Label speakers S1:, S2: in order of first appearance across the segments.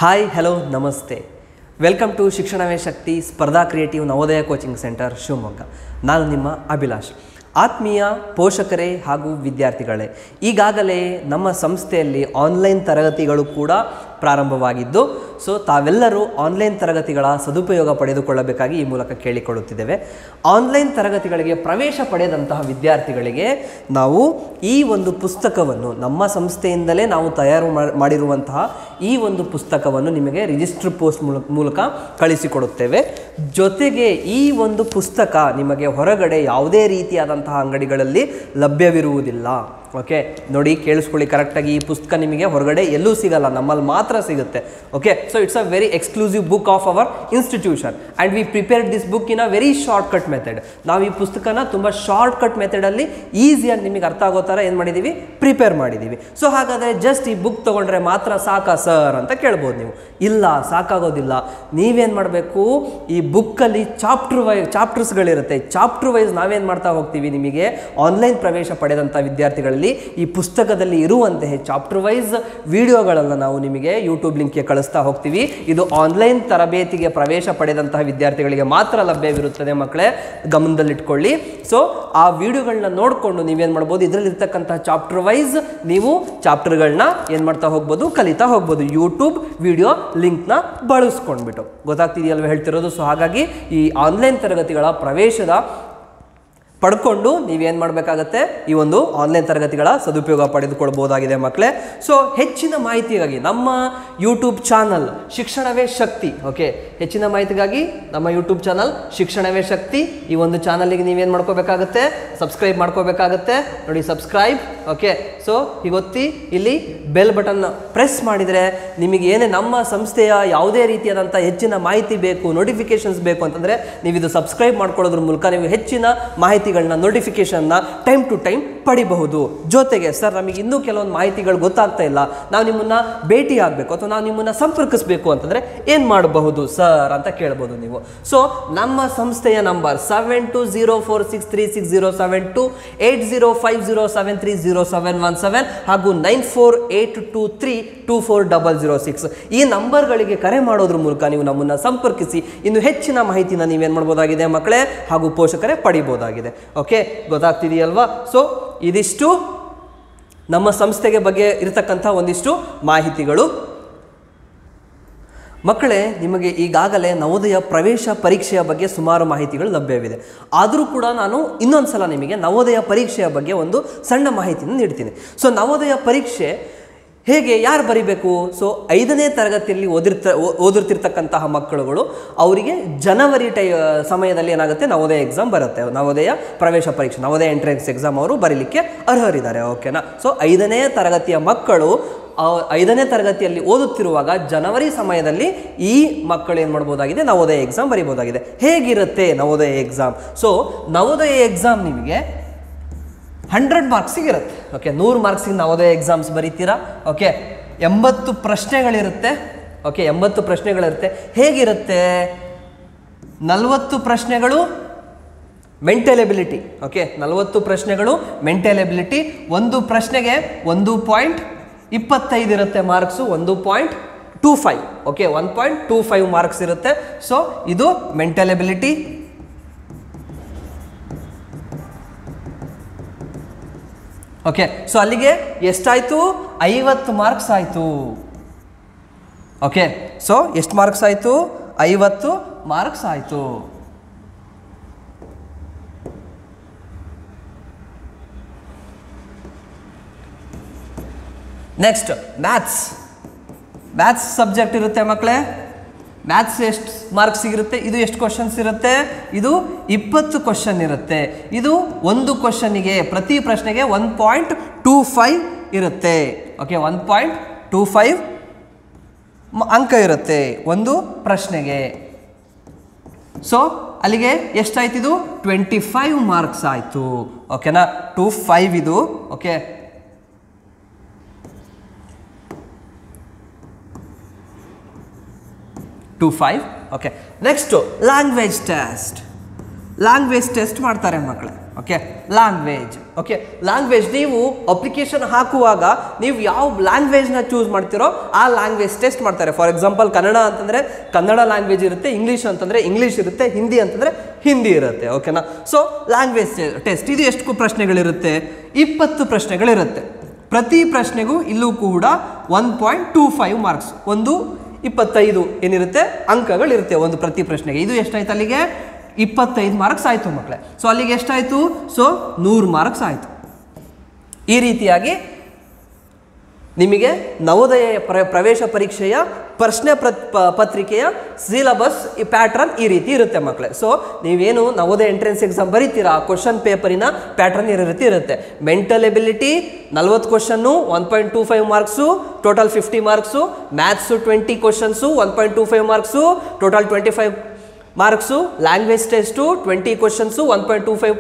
S1: Hi hello ನಮಸ್ತೆ welcome to ಶಿಕ್ಷಣವೇ ಶಕ್ತಿ ಸ್ಪರ್ಧಾ creative Navodaya coaching centre Shivamogga. ನಾನು ನಿಮ್ಮ ಅಭಿಲಾಷ್. ಆತ್ಮೀಯ ಪೋಷಕರೇ ಹಾಗೂ ವಿದ್ಯಾರ್ಥಿಗಳೇ, ಈಗಾಗಲೇ ನಮ್ಮ ಸಂಸ್ಥೆಯಲ್ಲಿ ಆನ್ಲೈನ್ ತರಗತಿಗಳು ಕೂಡ ಪ್ರಾರಂಭವಾಗಿದ್ದು, ಸೊ ತಾವೆಲ್ಲರೂ ಆನ್ಲೈನ್ ತರಗತಿಗಳ ಸದುಪಯೋಗ ಪಡೆದುಕೊಳ್ಳಬೇಕಾಗಿ ಈ ಮೂಲಕ ಕೇಳಿಕೊಳ್ಳುತ್ತಿದ್ದೇವೆ. ಆನ್ಲೈನ್ ತರಗತಿಗಳಿಗೆ ಪ್ರವೇಶ ಪಡೆದಂತಹ ವಿದ್ಯಾರ್ಥಿಗಳಿಗೆ ನಾವು ಈ ಒಂದು ಪುಸ್ತಕವನ್ನು ನಮ್ಮ ಸಂಸ್ಥೆಯಿಂದಲೇ ನಾವು ತಯಾರು ಮಾಡಿರುವಂತಹ ಈ ಒಂದು ಪುಸ್ತಕವನ್ನು ನಿಮಗೆ ರಿಜಿಸ್ಟರ್ ಪೋಸ್ಟ್ ಮೂಲಕ ಕಳಿಸಿಕೊಡುತ್ತೇವೆ. ಜೊತೆಗೆ ಈ ಒಂದು ಪುಸ್ತಕ ನಿಮಗೆ ಹೊರಗಡೆ ಯಾವುದೇ ರೀತಿಯಾದಂತಹ ಅಂಗಡಿಗಳಲ್ಲಿ ಲಭ್ಯವಿರುವುದಿಲ್ಲ. ಓಕೆ, ನೋಡಿ ಕೇಳಿಸ್ಕೊಳ್ಳಿ ಕರೆಕ್ಟಾಗಿ. ಈ ಪುಸ್ತಕ ನಿಮಗೆ ಹೊರಗಡೆ ಎಲ್ಲೂ ಸಿಗಲ್ಲ, ನಮ್ಮಲ್ಲಿ ಮಾತ್ರ ಸಿಗುತ್ತೆ. Okay, so it's a very exclusive book of our institution and we prepared this book in a very short cut method. ನಾವು ಈ ಪುಸ್ತಕನ ತುಂಬ ಶಾರ್ಟ್ ಕಟ್ ಮೆಥಡಲ್ಲಿ ಈಸಿಯಾಗಿ ನಿಮಗೆ ಅರ್ಥ ಆಗೋ ಥರ ಏನು ಮಾಡಿದ್ದೀವಿ, ಪ್ರಿಪೇರ್ ಮಾಡಿದ್ದೀವಿ. ಸೊ ಹಾಗಾದರೆ ಜಸ್ಟ್ ಈ ಬುಕ್ ತೊಗೊಂಡ್ರೆ ಮಾತ್ರ ಸಾಕಾ ಸರ್ ಅಂತ ಕೇಳ್ಬೋದು ನೀವು. ಇಲ್ಲ, ಸಾಕಾಗೋದಿಲ್ಲ. ನೀವೇನು ಮಾಡಬೇಕು, ಈ ಬುಕ್ಕಲ್ಲಿ ಚಾಪ್ಟರ್ಸ್ಗಳಿರುತ್ತೆ. ಚಾಪ್ಟರ್ ವೈಸ್ ನಾವೇನು ಮಾಡ್ತಾ ಹೋಗ್ತೀವಿ, ನಿಮಗೆ ಆನ್ಲೈನ್ ಪ್ರವೇಶ ಪಡೆದಂಥ ವಿದ್ಯಾರ್ಥಿಗಳಲ್ಲಿ ಈ ಪುಸ್ತಕದಲ್ಲಿ ಇರುವಂತಹ ಚಾಪ್ಟರ್ ವೈಸ್ ವಿಡಿಯೋಗಳನ್ನು ನಾವು ನಿಮಗೆ ಯೂಟ್ಯೂಬ್ ಲಿಂಕ್ಗೆ ಕಳಿಸ್ತಾ ಹೋಗ್ತೀವಿ. ಇದು ಆನ್ಲೈನ್ ತರಬೇತಿಗೆ ಪ್ರವೇಶ ಪಡೆದಂತಹ ವಿದ್ಯಾರ್ಥಿಗಳಿಗೆ ಮಾತ್ರ ಲಭ್ಯವಿರುತ್ತದೆ ಮಕ್ಕಳೇ, ಗಮನದಲ್ಲಿಟ್ಕೊಳ್ಳಿ. ಸೊ ಆ ವಿಡಿಯೋಗಳನ್ನ ನೋಡಿಕೊಂಡು ನೀವೇನು ಮಾಡ್ಬೋದು, ಇದರಲ್ಲಿರ್ತಕ್ಕಂತಹ ಚಾಪ್ಟರ್ ವೈಸ್ ನೀವು ಚಾಪ್ಟರ್ಗಳನ್ನ ಏನು ಮಾಡ್ತಾ ಹೋಗ್ಬೋದು, ಕಲಿತಾ ಹೋಗ್ಬೋದು, ಯೂಟ್ಯೂಬ್ ವಿಡಿಯೋ ಲಿಂಕ್ನ ಬಳಸ್ಕೊಂಡ್ಬಿಟ್ಟು. ಗೊತ್ತಾಗ್ತಿದೆಯಲ್ವ ಹೇಳ್ತಿರೋದು? ಸೊ ಹಾಗಾಗಿ ಈ ಆನ್ಲೈನ್ ತರಗತಿಗಳ ಪ್ರವೇಶದ ಪಡ್ಕೊಂಡು ನೀವೇನು ಮಾಡಬೇಕಾಗತ್ತೆ, ಈ ಒಂದು ಆನ್ಲೈನ್ ತರಗತಿಗಳ ಸದುಪಯೋಗ ಪಡೆದುಕೊಳ್ಬೋದಾಗಿದೆ ಮಕ್ಕಳೇ. ಸೊ ಹೆಚ್ಚಿನ ಮಾಹಿತಿಗಾಗಿ ನಮ್ಮ ಯೂಟ್ಯೂಬ್ ಚಾನಲ್ ಶಿಕ್ಷಣವೇ ಶಕ್ತಿ. ಓಕೆ, ಹೆಚ್ಚಿನ ಮಾಹಿತಿಗಾಗಿ ನಮ್ಮ ಯೂಟ್ಯೂಬ್ ಚಾನಲ್ ಶಿಕ್ಷಣವೇ ಶಕ್ತಿ, ಈ ಒಂದು ಚಾನಲ್ಗೆ ನೀವೇನು ಮಾಡ್ಕೋಬೇಕಾಗತ್ತೆ, ಸಬ್ಸ್ಕ್ರೈಬ್ ಮಾಡ್ಕೋಬೇಕಾಗತ್ತೆ. ನೋಡಿ ಸಬ್ಸ್ಕ್ರೈಬ್. ಓಕೆ, ಸೊ ಹೀಗೊತ್ತಿ ಇಲ್ಲಿ ಬೆಲ್ ಬಟನ್ ಪ್ರೆಸ್ ಮಾಡಿದರೆ ನಿಮಗೆ ಏನೇ ನಮ್ಮ ಸಂಸ್ಥೆಯ ಯಾವುದೇ ರೀತಿಯಾದಂಥ ಹೆಚ್ಚಿನ ಮಾಹಿತಿ ಬೇಕು, ನೋಟಿಫಿಕೇಶನ್ಸ್ ಬೇಕು ಅಂತಂದರೆ ನೀವು ಇದು ಸಬ್ಸ್ಕ್ರೈಬ್ ಮಾಡ್ಕೊಳ್ಳೋದ್ರ ಮೂಲಕ ನೀವು ಹೆಚ್ಚಿನ ಮಾಹಿತಿಗಳನ್ನ, ನೋಟಿಫಿಕೇಶನ್ನ ಟೈಮ್ ಟು ಟೈಮ್ ಪಡಿಬಹುದು. ಜೊತೆಗೆ ಸರ್ ನಮಗೆ ಇನ್ನೂ ಕೆಲವೊಂದು ಮಾಹಿತಿಗಳು ಗೊತ್ತಾಗ್ತಾ ಇಲ್ಲ, ನಾವು ನಿಮ್ಮನ್ನು ಭೇಟಿ ಆಗಬೇಕು ಅಥವಾ ನಾವು ನಿಮ್ಮನ್ನು ಸಂಪರ್ಕಿಸಬೇಕು ಅಂತಂದರೆ ಏನು ಮಾಡಬಹುದು ಸರ್ ಅಂತ ಕೇಳ್ಬೋದು ನೀವು. ಸೊ ನಮ್ಮ ಸಂಸ್ಥೆಯ ನಂಬರ್ 7204636072, 8050730717 ಹಾಗೂ 9482324006 ಈ ನಂಬರ್ಗಳಿಗೆ ಕರೆ ಮಾಡೋದ್ರ ಮೂಲಕ ನೀವು ನಮ್ಮನ್ನು ಸಂಪರ್ಕಿಸಿ ಇನ್ನು ಹೆಚ್ಚಿನ ಮಾಹಿತಿನ ನೀವೇನು ಮಾಡ್ಬೋದಾಗಿದೆ ಮಕ್ಕಳೇ ಹಾಗೂ ಪೋಷಕರೇ ಪಡಿಬೋದಾಗಿದೆ. ಓಕೆ, ಗೊತ್ತಾಗ್ತಿದೆಯಲ್ವಾ? ಸೊ ಇದಿಷ್ಟು ನಮ್ಮ ಸಂಸ್ಥೆಗೆ ಬಗ್ಗೆ ಇರತಕ್ಕಂಥ ಒಂದಿಷ್ಟು ಮಾಹಿತಿಗಳು. ಮಕ್ಕಳೇ, ನಿಮಗೆ ಈಗಾಗಲೇ ನವೋದಯ ಪ್ರವೇಶ ಪರೀಕ್ಷೆಯ ಬಗ್ಗೆ ಸುಮಾರು ಮಾಹಿತಿಗಳು ಲಭ್ಯವಿದೆ. ಆದರೂ ಕೂಡ ನಾನು ಇನ್ನೊಂದು ಸಲ ನಿಮಗೆ ನವೋದಯ ಪರೀಕ್ಷೆಯ ಬಗ್ಗೆ ಒಂದು ಸಣ್ಣ ಮಾಹಿತಿಯನ್ನು ನೀಡ್ತೀನಿ. ಸೊ ನವೋದಯ ಪರೀಕ್ಷೆ ಹೇಗೆ, ಯಾರು ಬರೀಬೇಕು? ಸೊ 5ನೇ ತರಗತಿಯಲ್ಲಿ ಓದಿರ್ತಿರ್ತಕ್ಕಂತಹ ಮಕ್ಕಳುಗಳು, ಅವರಿಗೆ ಜನವರಿ ಸಮಯದಲ್ಲಿ ಏನಾಗುತ್ತೆ, ನವೋದಯ ಎಕ್ಸಾಮ್ ಬರುತ್ತೆ, ನವೋದಯ ಪ್ರವೇಶ ಪರೀಕ್ಷೆ, ನವೋದಯ ಎಂಟ್ರೆನ್ಸ್ ಎಕ್ಸಾಮ್ ಅವರು ಬರೀಲಿಕ್ಕೆ ಅರ್ಹರಿದ್ದಾರೆ. ಓಕೆನಾ? ಸೊ 5ನೇ ತರಗತಿಯ ಮಕ್ಕಳು 5ನೇ ತರಗತಿಯಲ್ಲಿ ಓದುತ್ತಿರುವಾಗ ಜನವರಿ ಸಮಯದಲ್ಲಿ ಈ ಮಕ್ಕಳು ಏನು ಮಾಡ್ಬೋದಾಗಿದೆ, ನವೋದಯ ಎಕ್ಸಾಮ್ ಬರೀಬೋದಾಗಿದೆ. ಹೇಗಿರುತ್ತೆ Navodaya exam? So Navodaya exam ನಿಮಗೆ 100 ಮಾರ್ಕ್ಸಿಗೆ ಇರುತ್ತೆ. ಓಕೆ, 100 ಮಾರ್ಕ್ಸಿಗೆ ನವೋದಯ ಎಕ್ಸಾಮ್ಸ್ ಬರೀತೀರಾ. ಓಕೆ, 80 ಪ್ರಶ್ನೆಗಳಿರುತ್ತೆ. ಓಕೆ, 80 ಪ್ರಶ್ನೆಗಳಿರುತ್ತೆ. ಹೇಗಿರುತ್ತೆ? 40 ಪ್ರಶ್ನೆಗಳು ಮೆಂಟಲ್ ಎಬಿಲಿಟಿ. ಓಕೆ, 40 ಪ್ರಶ್ನೆಗಳು ಮೆಂಟಲ್ ಎಬಿಲಿಟಿ. ಒಂದು ಪ್ರಶ್ನೆಗೆ 1.25 ಇರುತ್ತೆ ಮಾರ್ಕ್ಸು, 1.25. ಓಕೆ, 1.25 ಮಾರ್ಕ್ಸ್ ಇರುತ್ತೆ. ಸೊ ಇದು ಮೆಂಟಲ್ ಎಬಿಲಿಟಿ. ಓಕೆ, ಸೊ ಅಲ್ಲಿಗೆ ಎಷ್ಟಾಯಿತು, 50 ಮಾರ್ಕ್ಸ್ ಆಯಿತು. ಓಕೆ, ಸೊ ಎಷ್ಟು ಮಾರ್ಕ್ಸ್ ಆಯಿತು, 50 ಮಾರ್ಕ್ಸ್ ಆಯಿತು. ನೆಕ್ಸ್ಟ್ ಮ್ಯಾಥ್ಸ್ ಸಬ್ಜೆಕ್ಟ್ ಇರುತ್ತೆ ಮಕ್ಕಳೇ. ಮ್ಯಾಥ್ಸ್ ಎಷ್ಟು ಮಾರ್ಕ್ಸ್ ಇರುತ್ತೆ, ಇದು ಎಷ್ಟು ಕ್ವಶನ್ಸ್ ಇರುತ್ತೆ, ಇದು 20 ಕ್ವಶನ್ ಇರುತ್ತೆ. ಇದು ಒಂದು ಕ್ವಶನ್ನಿಗೆ, ಪ್ರತಿ ಪ್ರಶ್ನೆಗೆ 1.25 ಇರುತ್ತೆ. ಓಕೆ, 1.25 ಅಂಕ ಇರುತ್ತೆ ಒಂದು ಪ್ರಶ್ನೆಗೆ. ಸೊ ಅಲ್ಲಿಗೆ ಎಷ್ಟಾಯ್ತು, ಇದು 25 ಮಾರ್ಕ್ಸ್ ಆಯಿತು. ಓಕೆನಾ? 25 ಇದು. Okay, okay, next language test ಮಾಡ್ತಾರೆ ಮಕ್ಕಳೇ. Okay language. ಓಕೆ ಲ್ಯಾಂಗ್ವೇಜ್ ನೀವು ಅಪ್ಲಿಕೇಶನ್ ಹಾಕುವಾಗ ನೀವು ಯಾವ ಲ್ಯಾಂಗ್ವೇಜ್ನ ಚೂಸ್ ಮಾಡ್ತೀರೋ ಆ ಲ್ಯಾಂಗ್ವೇಜ್ ಟೆಸ್ಟ್ ಮಾಡ್ತಾರೆ. ಫಾರ್ ಎಕ್ಸಾಂಪಲ್ ಕನ್ನಡ ಅಂತಂದರೆ ಕನ್ನಡ ಲ್ಯಾಂಗ್ವೇಜ್ ಇರುತ್ತೆ, ಇಂಗ್ಲೀಷ್ ಅಂತಂದರೆ ಇಂಗ್ಲೀಷ್ ಇರುತ್ತೆ, ಹಿಂದಿ ಅಂತಂದರೆ ಹಿಂದಿ ಇರುತ್ತೆ. ಓಕೆನಾ. ಸೊ ಲ್ಯಾಂಗ್ವೇಜ್ ಟೆಸ್ಟ್ ಇದು ಎಷ್ಟು ಪ್ರಶ್ನೆಗಳಿರುತ್ತೆ? 20 ಪ್ರಶ್ನೆಗಳಿರುತ್ತೆ. ಪ್ರತಿ ಪ್ರಶ್ನೆಗೂ ಇಲ್ಲೂ ಕೂಡ 1.25 ಮಾರ್ಕ್ಸ್, 1.25 ಏನಿರುತ್ತೆ ಅಂಕಗಳಿರುತ್ತೆ ಒಂದು ಪ್ರತಿ ಪ್ರಶ್ನೆಗೆ. ಇದು ಎಷ್ಟಾಯ್ತು ಅಲ್ಲಿಗೆ? 25 ಮಾರ್ಕ್ಸ್ ಆಯಿತು ಮಕ್ಕಳೇ. ಸೊ ಅಲ್ಲಿಗೆ ಎಷ್ಟಾಯಿತು? ಸೊ 100 ಮಾರ್ಕ್ಸ್ ಆಯಿತು. ಈ ರೀತಿಯಾಗಿ ನಿಮಗೆ ನವೋದಯ ಪ್ರವೇಶ ಪರೀಕ್ಷೆಯ ಪ್ರಶ್ನೆ ಪತ್ರಿಕೆಯ ಸಿಲಬಸ್ ಪ್ಯಾಟ್ರನ್ ಈ ರೀತಿ ಇರುತ್ತೆ ಮಕ್ಕಳೇ. ಸೊ ನೀವೇನು ನವೋದಯ ಎಂಟ್ರೆನ್ಸ್ ಎಕ್ಸಾಮ್ ಬರೀತೀರಾ, ಕ್ವಶನ್ ಪೇಪರಿನ ಪ್ಯಾಟ್ರನ್ ಈ ರೀತಿ ಇರುತ್ತೆ. Mental ability 40 question 1.25 marks, total 50 marks. Maths 20 questions 1.25 marks, total 25 marks. Language test 20 questions 1.25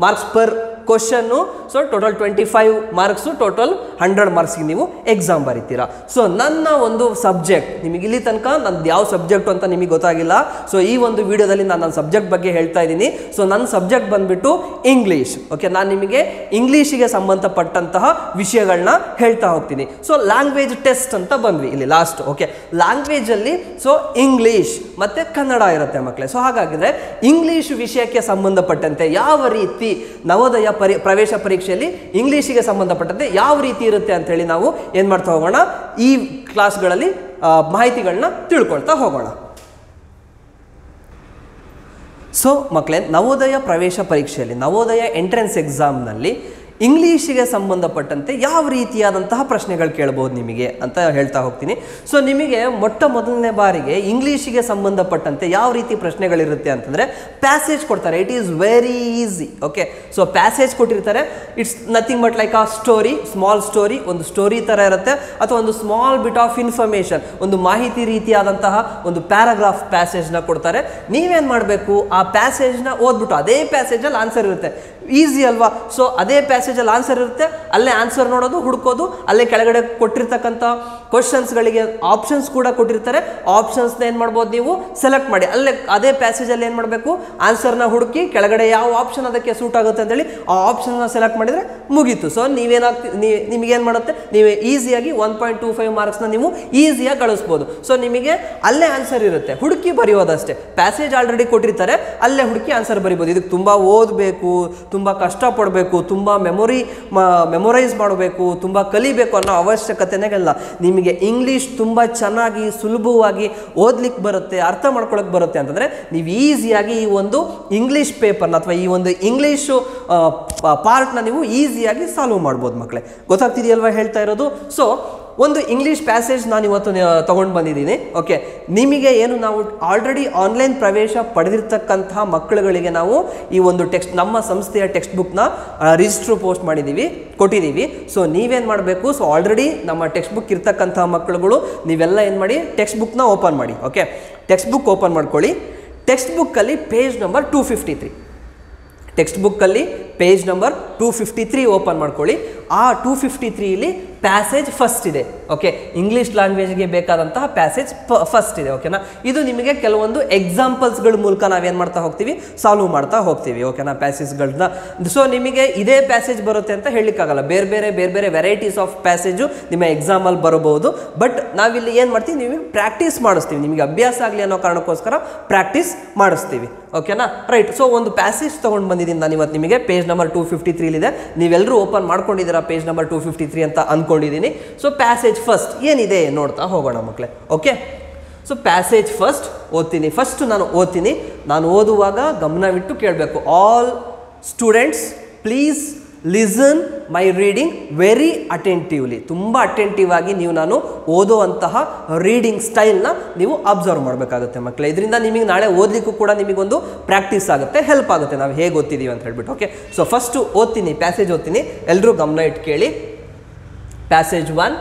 S1: marks per question. So total 25 marks, total 100 ಮಾರ್ಕ್ಸ್ಗೆ ನೀವು ಎಕ್ಸಾಮ್ ಬರೀತೀರಾ. ಸೊ ನನ್ನ ಒಂದು ಸಬ್ಜೆಕ್ಟ್ ನಿಮಗೆ ಇಲ್ಲಿ ತನಕ ನಂದು ಯಾವ ಸಬ್ಜೆಕ್ಟು ಅಂತ ನಿಮಗೆ ಗೊತ್ತಾಗಿಲ್ಲ. ಸೊ ಈ ಒಂದು ವಿಡಿಯೋದಲ್ಲಿ ನಾನು ನನ್ನ ಸಬ್ಜೆಕ್ಟ್ ಬಗ್ಗೆ ಹೇಳ್ತಾ ಇದ್ದೀನಿ. ಸೊ ನನ್ನ ಸಬ್ಜೆಕ್ಟ್ ಬಂದುಬಿಟ್ಟು ಇಂಗ್ಲೀಷ್. ಓಕೆ, ನಾನು ನಿಮಗೆ ಇಂಗ್ಲೀಷಿಗೆ ಸಂಬಂಧಪಟ್ಟಂತಹ ವಿಷಯಗಳನ್ನ ಹೇಳ್ತಾ ಹೋಗ್ತೀನಿ. ಸೊ ಲ್ಯಾಂಗ್ವೇಜ್ ಟೆಸ್ಟ್ ಅಂತ ಬಂದ್ವಿ ಇಲ್ಲಿ ಲಾಸ್ಟ್. ಓಕೆ, ಲ್ಯಾಂಗ್ವೇಜಲ್ಲಿ ಸೊ ಇಂಗ್ಲೀಷ್ ಮತ್ತು ಕನ್ನಡ ಇರುತ್ತೆ ಮಕ್ಕಳೇ. ಸೊ ಹಾಗಾಗಿದ್ರೆ ಇಂಗ್ಲೀಷ್ ವಿಷಯಕ್ಕೆ ಸಂಬಂಧಪಟ್ಟಂತೆ ಯಾವ ರೀತಿ ನವೋದಯ ಪ್ರವೇಶ ಪರೀಕ್ಷೆಯಲ್ಲಿ ಇಂಗ್ಲೀಷಿಗೆ ಸಂಬಂಧಪಟ್ಟಂತೆ ಯಾವ ರೀತಿ ಇರುತ್ತೆ ಅಂತೇಳಿ ನಾವು ಏನು ಮಾಡ್ತಾ ಹೋಗೋಣ, ಈ ಕ್ಲಾಸ್ಗಳಲ್ಲಿ ಮಾಹಿತಿಗಳನ್ನ ತಿಳ್ಕೊಳ್ತಾ ಹೋಗೋಣ. ಸೊ ಮಕ್ಕಳೇ, ನವೋದಯ ಪ್ರವೇಶ ಪರೀಕ್ಷೆಯಲ್ಲಿ ನವೋದಯ ಎಂಟ್ರೆನ್ಸ್ ಎಕ್ಸಾಮ್ನಲ್ಲಿ ಇಂಗ್ಲೀಷಿಗೆ ಸಂಬಂಧಪಟ್ಟಂತೆ ಯಾವ ರೀತಿಯಾದಂತಹ ಪ್ರಶ್ನೆಗಳು ಕೇಳ್ಬೋದು ನಿಮಗೆ ಅಂತ ಹೇಳ್ತಾ ಹೋಗ್ತೀನಿ. ಸೊ ನಿಮಗೆ ಮೊದಲನೇ ಬಾರಿಗೆ ಇಂಗ್ಲೀಷಿಗೆ ಸಂಬಂಧಪಟ್ಟಂತೆ ಯಾವ ರೀತಿ ಪ್ರಶ್ನೆಗಳಿರುತ್ತೆ ಅಂತಂದರೆ ಪ್ಯಾಸೇಜ್ ಕೊಡ್ತಾರೆ. It is very easy. Okay, so passage ಕೊಟ್ಟಿರ್ತಾರೆ. ಇಟ್ಸ್ ನಥಿಂಗ್ ಬಟ್ ಲೈಕ್ ಆ ಸ್ಟೋರಿ, ಸ್ಮಾಲ್ ಸ್ಟೋರಿ, ಒಂದು ಸ್ಟೋರಿ ಥರ ಇರುತ್ತೆ, ಅಥವಾ ಒಂದು ಸ್ಮಾಲ್ ಬಿಟ್ ಆಫ್ ಇನ್ಫಾರ್ಮೇಷನ್, ಒಂದು ಮಾಹಿತಿ ರೀತಿಯಾದಂತಹ ಒಂದು ಪ್ಯಾರಾಗ್ರಾಫ್ ಪ್ಯಾಸೇಜ್ನ ಕೊಡ್ತಾರೆ. ನೀವೇನು ಮಾಡಬೇಕು, ಆ ಪ್ಯಾಸೇಜ್ನ ಓದ್ಬಿಟ್ಟು ಅದೇ ಪ್ಯಾಸೇಜಲ್ಲಿ ಆನ್ಸರ್ ಇರುತ್ತೆ. ಈಸಿ ಅಲ್ವಾ? ಸೊ ಅದೇ ಪ್ಯಾಸೇಜಲ್ಲಿ ಆನ್ಸರ್ ಇರುತ್ತೆ, ಅಲ್ಲೇ ಆನ್ಸರ್ ನೋಡೋದು, ಹುಡ್ಕೋದು, ಅಲ್ಲೇ ಕೆಳಗಡೆ ಕೊಟ್ಟಿರ್ತಕ್ಕಂಥ ಕ್ವಶನ್ಸ್ಗಳಿಗೆ ಆಪ್ಷನ್ಸ್ ಕೂಡ ಕೊಟ್ಟಿರ್ತಾರೆ. ಆಪ್ಷನ್ಸ್ನ ಏನು ಮಾಡ್ಬೋದು, ನೀವು ಸೆಲೆಕ್ಟ್ ಮಾಡಿ ಅಲ್ಲೇ ಅದೇ ಪ್ಯಾಸೇಜಲ್ಲಿ ಏನು ಮಾಡಬೇಕು, ಆನ್ಸರ್ನ ಹುಡುಕಿ ಕೆಳಗಡೆ ಯಾವ ಆಪ್ಷನ್ ಅದಕ್ಕೆ ಸೂಟ್ ಆಗುತ್ತೆ ಅಂತೇಳಿ ಆ ಆಪ್ಷನ್ನ ಸೆಲೆಕ್ಟ್ ಮಾಡಿದರೆ ಮುಗೀತು. ಸೊ ನಿಮಗೇನು ಮಾಡುತ್ತೆ, ನೀವು ಈಸಿಯಾಗಿ 1.25 ಮಾರ್ಕ್ಸ್ನ ನೀವು ಈಸಿಯಾಗಿ ಗಳಿಸ್ಬೋದು. ಸೊ ನಿಮಗೆ ಅಲ್ಲೇ ಆನ್ಸರ್ ಇರುತ್ತೆ, ಹುಡುಕಿ ಬರೆಯೋದಷ್ಟೇ. ಪ್ಯಾಸೇಜ್ ಆಲ್ರೆಡಿ ಕೊಟ್ಟಿರ್ತಾರೆ, ಅಲ್ಲೇ ಹುಡುಕಿ ಆನ್ಸರ್ ಬರಿಬೋದು. ಇದಕ್ಕೆ ತುಂಬ ಓದಬೇಕು, ತುಂಬ ಕಷ್ಟಪಡಬೇಕು, ತುಂಬ ಮೆಮೊರೈಸ್ ಮಾಡಬೇಕು, ತುಂಬ ಕಲಿಬೇಕು ಅನ್ನೋ ಅವಶ್ಯಕತೆನೇ ಇಲ್ಲ. ನಿಮಗೆ ಇಂಗ್ಲೀಷ್ ತುಂಬ ಚೆನ್ನಾಗಿ ಸುಲಭವಾಗಿ ಓದ್ಲಿಕ್ಕೆ ಬರುತ್ತೆ, ಅರ್ಥ ಮಾಡ್ಕೊಳ್ಳೋಕೆ ಬರುತ್ತೆ ಅಂತಂದರೆ ನೀವು ಈಸಿಯಾಗಿ ಈ ಒಂದು ಇಂಗ್ಲೀಷ್ ಪೇಪರ್ನ ಅಥವಾ ಈ ಒಂದು ಇಂಗ್ಲೀಷು ಪಾರ್ಟ್ನ ನೀವು ಈಸಿಯಾಗಿ ಸಾಲ್ವ್ ಮಾಡ್ಬೋದು ಮಕ್ಕಳೇ. ಗೊತ್ತಾಗ್ತಿದೆಯಲ್ವಾ ಹೇಳ್ತಾ ಇರೋದು? ಸೊ ಒಂದು ಇಂಗ್ಲೀಷ್ ಪ್ಯಾಸೇಜ್ ನಾನು ಇವತ್ತು ತೊಗೊಂಡು ಬಂದಿದ್ದೀನಿ. ಓಕೆ, ನಿಮಗೆ ಏನು ನಾವು ಆಲ್ರೆಡಿ ಆನ್ಲೈನ್ ಪ್ರವೇಶ ಪಡೆದಿರ್ತಕ್ಕಂತಹ ಮಕ್ಕಳುಗಳಿಗೆ ನಾವು ಈ ಒಂದು ನಮ್ಮ ಸಂಸ್ಥೆಯ ಟೆಕ್ಸ್ಟ್ ಬುಕ್ನ ರಿಜಿಸ್ಟ್ರ್ ಪೋಸ್ಟ್ ಕೊಟ್ಟಿದ್ದೀವಿ. ಸೊ ನೀವೇನು ಮಾಡಬೇಕು, ಸೊ ಆಲ್ರೆಡಿ ನಮ್ಮ ಟೆಕ್ಸ್ಟ್ ಬುಕ್ ಇರ್ತಕ್ಕಂತಹ ಮಕ್ಕಳುಗಳು ನೀವೆಲ್ಲ ಏನು ಮಾಡಿ, ಟೆಕ್ಸ್ಟ್ ಬುಕ್ನ ಓಪನ್ ಮಾಡಿ. ಓಕೆ, ಟೆಕ್ಸ್ಟ್ ಬುಕ್ ಓಪನ್ ಮಾಡ್ಕೊಳ್ಳಿ. ಟೆಕ್ಸ್ಟ್ ಬುಕ್ಕಲ್ಲಿ ಪೇಜ್ ನಂಬರ್ 253, ಟೆಕ್ಸ್ಟ್ ಬುಕ್ಕಲ್ಲಿ ಪೇಜ್ ನಂಬರ್ 253 ಓಪನ್ ಮಾಡ್ಕೊಳ್ಳಿ. ಆ 253 ಪ್ಯಾಸೇಜ್ ಫಸ್ಟ್ ಇದೆ. ಓಕೆ, ಇಂಗ್ಲೀಷ್ ಲ್ಯಾಂಗ್ವೇಜ್ಗೆ ಬೇಕಾದಂತಹ ಪ್ಯಾಸೇಜ್ ಫಸ್ಟ್ ಇದೆ. ಓಕೆನಾ, ಇದು ನಿಮಗೆ ಕೆಲವೊಂದು ಎಕ್ಸಾಂಪಲ್ಸ್ಗಳ ಮೂಲಕ ನಾವೇನು ಮಾಡ್ತಾ ಹೋಗ್ತೀವಿ, ಸಾಲ್ವ್ ಮಾಡ್ತಾ ಹೋಗ್ತೀವಿ. ಓಕೆನಾ, ಪ್ಯಾಸೇಜ್ಗಳನ್ನ. ಸೊ ನಿಮಗೆ ಇದೇ ಪ್ಯಾಸೇಜ್ ಬರುತ್ತೆ ಅಂತ ಹೇಳಲಿಕ್ಕಾಗಲ್ಲ, ಬೇರೆ ಬೇರೆ ವೆರೈಟೀಸ್ ಆಫ್ ಪ್ಯಾಸೇಜು ನಿಮ್ಮ ಎಕ್ಸಾಮಲ್ಲಿ ಬರಬಹುದು. ಬಟ್ ನಾವಿಲ್ಲಿ ಏನು ಮಾಡ್ತೀವಿ, ನೀವು ಪ್ರಾಕ್ಟೀಸ್ ಮಾಡಿಸ್ತೀವಿ, ನಿಮಗೆ ಅಭ್ಯಾಸ ಆಗಲಿ ಅನ್ನೋ ಕಾರಣಕ್ಕೋಸ್ಕರ ಪ್ರಾಕ್ಟೀಸ್ ಮಾಡಿಸ್ತೀವಿ. ಓಕೆನಾ, ರೈಟ್. ಸೊ ಒಂದು ಪ್ಯಾಸೇಜ್ ತೊಗೊಂಡು ಬಂದಿದ್ದೀನಿ ನಾನು ಇವತ್ತು ನಿಮಗೆ. ಪೇಜ್ ನಂಬರ್ 253 ಇದೆ. ನೀವೆಲ್ಲರೂ ಓಪನ್ ಮಾಡ್ಕೊಂಡಿದ್ದೀರಾ ಪೇಜ್ ನಂಬರ್ 253 ಅಂತ ಅಂದ್ಕೊಂಡಿದ್ದೀನಿ. ಸೊ ಪ್ಯಾಸೇಜ್ ಫಸ್ಟ್ ಏನಿದೆ ನೋಡ್ತಾ ಹೋಗೋಣ ಮಕ್ಕಳೇ. ಓಕೆ, ಸೊ ಪ್ಯಾಸೇಜ್ ಫಸ್ಟ್ ಓದ್ತೀನಿ. ನಾನು ಓದ್ತೀನಿ. ನಾನು ಓದುವಾಗ ಗಮನವಿಟ್ಟು ಕೇಳಬೇಕು. All students please listen my reading very attentively. ತುಂಬ ಅಟೆಂಟಿವ್ ಆಗಿ ನೀವು ನಾನು ಓದುವಂತಹ ರೀಡಿಂಗ್ ಸ್ಟೈಲ್ನ ನೀವು ಅಬ್ಸರ್ವ್ ಮಾಡಬೇಕಾಗುತ್ತೆ ಮಕ್ಕಳೇ. ಇದರಿಂದ ನಿಮಗೆ ನಾಳೆ ಓದಲಿಕ್ಕೂ ಕೂಡ ನಿಮಗೊಂದು ಪ್ರಾಕ್ಟೀಸ್ ಆಗುತ್ತೆ, ಹೆಲ್ಪ್ ಆಗುತ್ತೆ ನಾವು ಹೇಗೆ ಓದ್ತಿದ್ದೀವಿ ಅಂತ ಹೇಳ್ಬಿಟ್ಟು. ಓಕೆ, ಸೊ ಫಸ್ಟು ಓದ್ತೀನಿ, ಪ್ಯಾಸೇಜ್ ಓದ್ತೀನಿ, ಎಲ್ಲರೂ ಗಮನ ಇಟ್ಟು ಕೇಳಿ. Passage 1.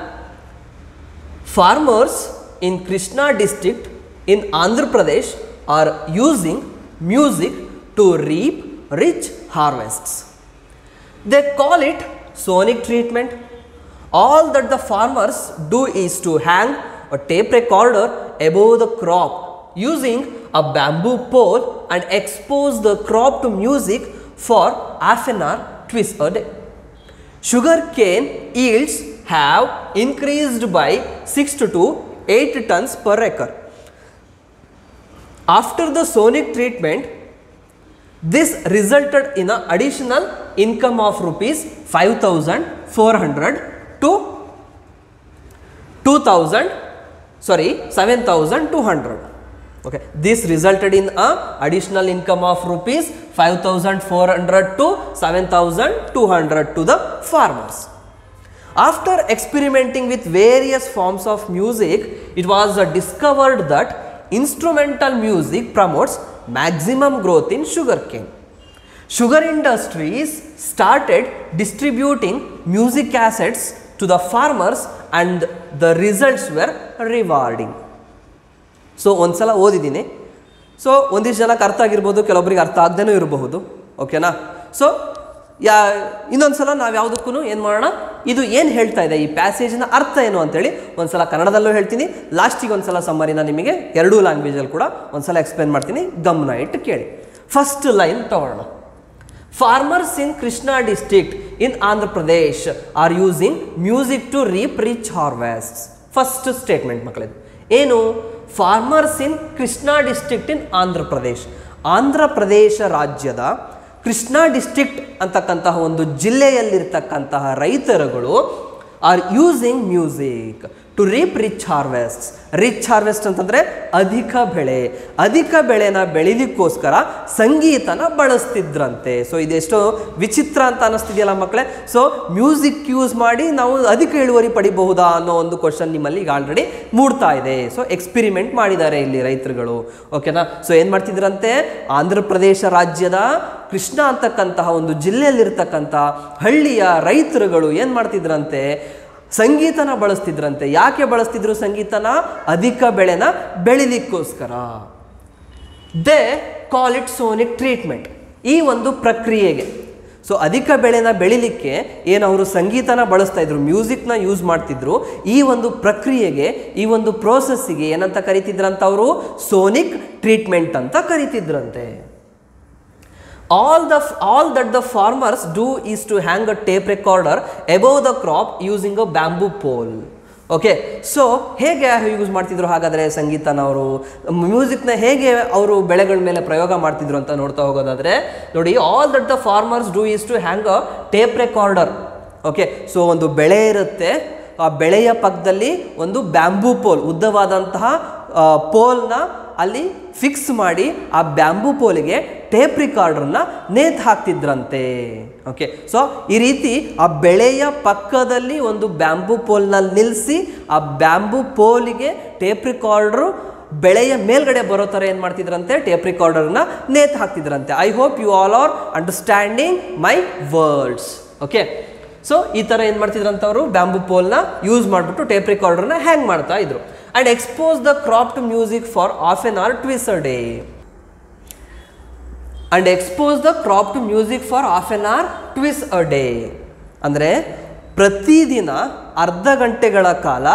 S1: Farmers in Krishna district in Andhra Pradesh are using music to reap rich harvests. They call it sonic treatment. All that the farmers do is to hang a tape recorder above the crop using a bamboo pole and expose the crop to music for half an hour twice a day. Sugarcane yields have increased by 6 to 8 tons per acre. After the sonic treatment, this resulted in an additional income of rupees 5,400 to 7,200. Okay, this resulted in a additional income of rupees 5,400 to 7,200 to the farmers. After experimenting with various forms of music, it was discovered that instrumental music promotes maximum growth in sugarcane. Sugar industries started distributing music cassettes to the farmers and the results were rewarding. So ಒಂದು ಸಲ ಓದಿದ್ದೀನಿ. So ಒಂದಿಷ್ಟು ಜನಕ್ಕೆ ಅರ್ಥ ಆಗಿರ್ಬೋದು, ಕೆಲವೊಬ್ಬರಿಗೆ ಅರ್ಥ ಆಗದೇನೂ ಇರಬಹುದು. ಓಕೆನಾ? ಸೊ ಇನ್ನೊಂದು ಸಲ ನಾವು ಯಾವುದಕ್ಕೂ ಏನು ಮಾಡೋಣ, ಇದು ಏನು ಹೇಳ್ತಾ ಇದೆ, ಈ ಪ್ಯಾಸೇಜಿನ ಅರ್ಥ ಏನು ಅಂತೇಳಿ ಒಂದು ಸಲ ಕನ್ನಡದಲ್ಲೂ ಹೇಳ್ತೀನಿ, ಲಾಸ್ಟಿಗೆ ಒಂದು ಸಲ ಸಮ್ಮರಿನ ನಿಮಗೆ ಎರಡೂ ಲ್ಯಾಂಗ್ವೇಜಲ್ಲಿ ಕೂಡ ಒಂದು ಸಲ ಎಕ್ಸ್ಪ್ಲೇನ್ ಮಾಡ್ತೀನಿ, ಗಮನ ಇಟ್ಟು ಕೇಳಿ. ಫಸ್ಟ್ ಲೈನ್ ತಗೊಳ್ಳೋಣ. Farmers in Krishna district in Andhra Pradesh are using music to reap rich harvests. First statement ಮಕ್ಕಳೇ ಏನು? Farmers in Krishna district in Andhra Pradesh. Andhra Pradesh ರಾಜ್ಯದ ಕೃಷ್ಣಾ ಡಿಸ್ಟ್ರಿಕ್ಟ್ ಅಂತಕ್ಕಂತಹ ಒಂದು ಜಿಲ್ಲೆಯಲ್ಲಿರ್ತಕ್ಕಂತಹ ರೈತರುಗಳು are using music to reap rich harvest. Rich harvest ಅಂತಂದರೆ ಅಧಿಕ ಬೆಳೆ. ಅಧಿಕ ಬೆಳೆನ ಬೆಳಿಲಿಕ್ಕೋಸ್ಕರ ಸಂಗೀತನ ಬಳಸ್ತಿದ್ರಂತೆ. ಸೊ ಇದೆಷ್ಟೋ ವಿಚಿತ್ರ ಅಂತ ಅನ್ನಿಸ್ತಿದೆಯಲ್ಲ ಮಕ್ಕಳೇ. ಸೊ ಮ್ಯೂಸಿಕ್ ಯೂಸ್ ಮಾಡಿ ನಾವು ಅಧಿಕ ಇಳುವರಿ ಪಡಿಬಹುದಾ ಅನ್ನೋ ಒಂದು ಕ್ವಶನ್ ನಿಮ್ಮಲ್ಲಿ ಈಗ ಆಲ್ರೆಡಿ ಮೂಡ್ತಾ ಇದೆ. ಸೊ ಎಕ್ಸ್ಪಿರಿಮೆಂಟ್ ಮಾಡಿದ್ದಾರೆ ಇಲ್ಲಿ ರೈತರುಗಳು. ಓಕೆನಾ? ಸೊ ಏನು ಮಾಡ್ತಿದ್ರಂತೆ, ಆಂಧ್ರ ಪ್ರದೇಶ ರಾಜ್ಯದ ಕೃಷ್ಣ ಅಂತಕ್ಕಂತಹ ಒಂದು ಜಿಲ್ಲೆಯಲ್ಲಿರ್ತಕ್ಕಂಥ ಹಳ್ಳಿಯ ರೈತರುಗಳು ಏನು ಮಾಡ್ತಿದ್ರಂತೆ, ಸಂಗೀತನ ಬಳಸ್ತಿದ್ರಂತೆ. ಯಾಕೆ ಬಳಸ್ತಿದ್ರು ಸಂಗೀತನ? ಅಧಿಕ ಬೆಳೆನ ಬೆಳಿಲಿಕ್ಕೋಸ್ಕರ. They call it sonic treatment. ಈ ಒಂದು ಪ್ರಕ್ರಿಯೆಗೆ, ಸೊ ಅಧಿಕ ಬೆಳೆನ ಬೆಳಿಲಿಕ್ಕೆ ಏನು ಅವರು ಸಂಗೀತನ ಬಳಸ್ತಾ ಇದ್ರು, ಮ್ಯೂಸಿಕ್ನ ಯೂಸ್ ಮಾಡ್ತಿದ್ರು. ಈ ಒಂದು ಪ್ರಕ್ರಿಯೆಗೆ, ಈ ಒಂದು ಪ್ರೋಸೆಸ್ಸಿಗೆ ಏನಂತ ಕರಿತಿದ್ರಂತ ಅವರು? ಸೋನಿಕ್ ಟ್ರೀಟ್ಮೆಂಟ್ ಅಂತ ಕರಿತಿದ್ರಂತೆ. All that the farmers do is to hang a tape recorder above the crop using a bamboo pole. Okay, so ಹೇಗೆ ಯೂಸ್ ಮಾಡ್ತಿದ್ರು ಹಾಗಾದರೆ ಸಂಗೀತನ ಅವರು? ಮ್ಯೂಸಿಕ್ನ ಹೇಗೆ ಅವರು ಬೆಳೆಗಳ ಮೇಲೆ ಪ್ರಯೋಗ ಮಾಡ್ತಿದ್ರು ಅಂತ ನೋಡ್ತಾ ಹೋಗೋದಾದರೆ ನೋಡಿ, all that the farmers do is to hang a tape recorder. Okay, so ಒಂದು ಬೆಳೆ ಇರುತ್ತೆ, ಆ ಬೆಳೆಯ ಪಕ್ಕದಲ್ಲಿ ಒಂದು ಬ್ಯಾಂಬೂ ಪೋಲ್, ಉದ್ದವಾದಂತಹ ಪೋಲ್ನ ಅಲ್ಲಿ ಫಿಕ್ಸ್ ಮಾಡಿ ಆ ಬ್ಯಾಂಬೂ ಪೋಲಿಗೆ ಟೇಪ್ ರಿಕಾರ್ಡರ್ನ ನೇತು ಹಾಕ್ತಿದ್ರಂತೆ. ಓಕೆ, ಸೊ ಈ ರೀತಿ ಆ ಬೆಳೆಯ ಪಕ್ಕದಲ್ಲಿ ಒಂದು ಬ್ಯಾಂಬೂ ಪೋಲ್ನ ನಿಲ್ಲಿಸಿ ಆ ಬ್ಯಾಂಬೂ ಪೋಲಿಗೆ ಟೇಪ್ ರಿಕಾರ್ಡರು ಬೆಳೆಯ ಮೇಲ್ಗಡೆ ಬರೋ ಥರ ಏನು ಮಾಡ್ತಿದ್ರಂತೆ, ಟೇಪ್ ರಿಕಾರ್ಡರ್ನ ನೇತು ಹಾಕ್ತಿದ್ರಂತೆ. I hope you all are understanding my words. Okay, so ಈ ಥರ ಏನು ಮಾಡ್ತಿದ್ರಂತವರು, ಬ್ಯಾಂಬೂ ಪೋಲ್ನ ಯೂಸ್ ಮಾಡಿಬಿಟ್ಟು ಟೇಪ್ ರಿಕಾರ್ಡರ್ನ ಹ್ಯಾಂಗ್ ಮಾಡ್ತಾ ಇದ್ರು. And expose the crop to music for half an hour twice a day. And expose the crop to music for half an hour twice a day. ಅಂದರೆ ಪ್ರತಿದಿನ ಅರ್ಧ ಗಂಟೆಗಳ ಕಾಲ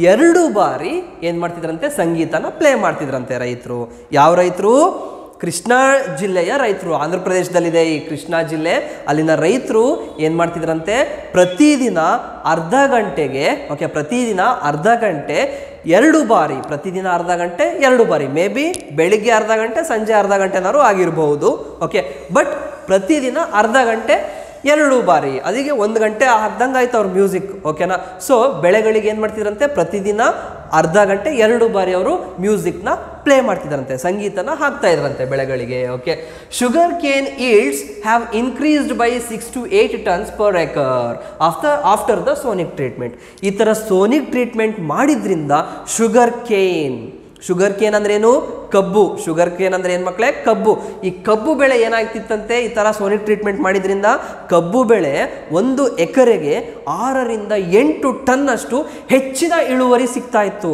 S1: 2 ಬಾರಿ ಏನು ಮಾಡ್ತಿದ್ರಂತೆ, ಸಂಗೀತನ ಪ್ಲೇ ಮಾಡ್ತಿದ್ರಂತೆ ರೈತರು. ಯಾವ ರೈತರು? ಕೃಷ್ಣಾ ಜಿಲ್ಲೆಯ ರೈತರು. ಆಂಧ್ರ ಪ್ರದೇಶದಲ್ಲಿದೆ ಈ ಕೃಷ್ಣಾ ಜಿಲ್ಲೆ. ಅಲ್ಲಿನ ರೈತರು ಏನು ಮಾಡ್ತಿದ್ರಂತೆ, ಪ್ರತಿದಿನ ಅರ್ಧ ಗಂಟೆಗೆ, ಓಕೆ, ಪ್ರತಿದಿನ ಅರ್ಧ ಗಂಟೆ 2 ಬಾರಿ, ಪ್ರತಿದಿನ ಅರ್ಧ ಗಂಟೆ 2 ಬಾರಿ, ಮೇ ಬಿ ಬೆಳಿಗ್ಗೆ ಅರ್ಧ ಗಂಟೆ, ಸಂಜೆ ಅರ್ಧ ಗಂಟೆನಾರು ಆಗಿರಬಹುದು. ಓಕೆ, ಬಟ್ ಪ್ರತಿದಿನ ಅರ್ಧ ಗಂಟೆ 2 ಬಾರಿ, ಅದಕ್ಕೆ 1 ಗಂಟೆ ಆದಂಗೆ ಆಯ್ತು ಅವ್ರ ಮ್ಯೂಸಿಕ್. ಓಕೆನಾ? ಸೊ ಬೆಳೆಗಳಿಗೆ ಏನು ಮಾಡ್ತಿದ್ರಂತೆ, ಪ್ರತಿದಿನ ಅರ್ಧ ಗಂಟೆ 2 ಬಾರಿ ಅವರು ಮ್ಯೂಸಿಕ್ನ ಪ್ಲೇ ಮಾಡ್ತಿದ್ರಂತೆ, ಸಂಗೀತನ ಹಾಕ್ತಾ ಇದ್ರಂತೆ ಬೆಳೆಗಳಿಗೆ. Okay, sugar cane yields have increased by 6 to 8 tons per acre after the Sonic treatment. ಈ ಥರ ಸೋನಿಕ್ ಟ್ರೀಟ್ಮೆಂಟ್ ಮಾಡಿದ್ರಿಂದ ಶುಗರ್ ಕೇನ್ ಅಂದ್ರೇನು? ಕಬ್ಬು. ಶುಗರ್ ಕೇನ್ ಅಂದ್ರೆ ಏನು ಮಕ್ಕಳೇ? ಕಬ್ಬು. ಈ ಕಬ್ಬು ಬೆಳೆ ಏನಾಗ್ತಿತ್ತಂತೆ, ಈ ಥರ ಸೋನಿಕ್ ಟ್ರೀಟ್ಮೆಂಟ್ ಮಾಡಿದ್ರಿಂದ ಕಬ್ಬು ಬೆಳೆ 1 ಎಕರೆಗೆ 6 ರಿಂದ 8 ಟನ್ ಅಷ್ಟು ಹೆಚ್ಚಿನ ಇಳುವರಿ ಸಿಗ್ತಾ ಇತ್ತು.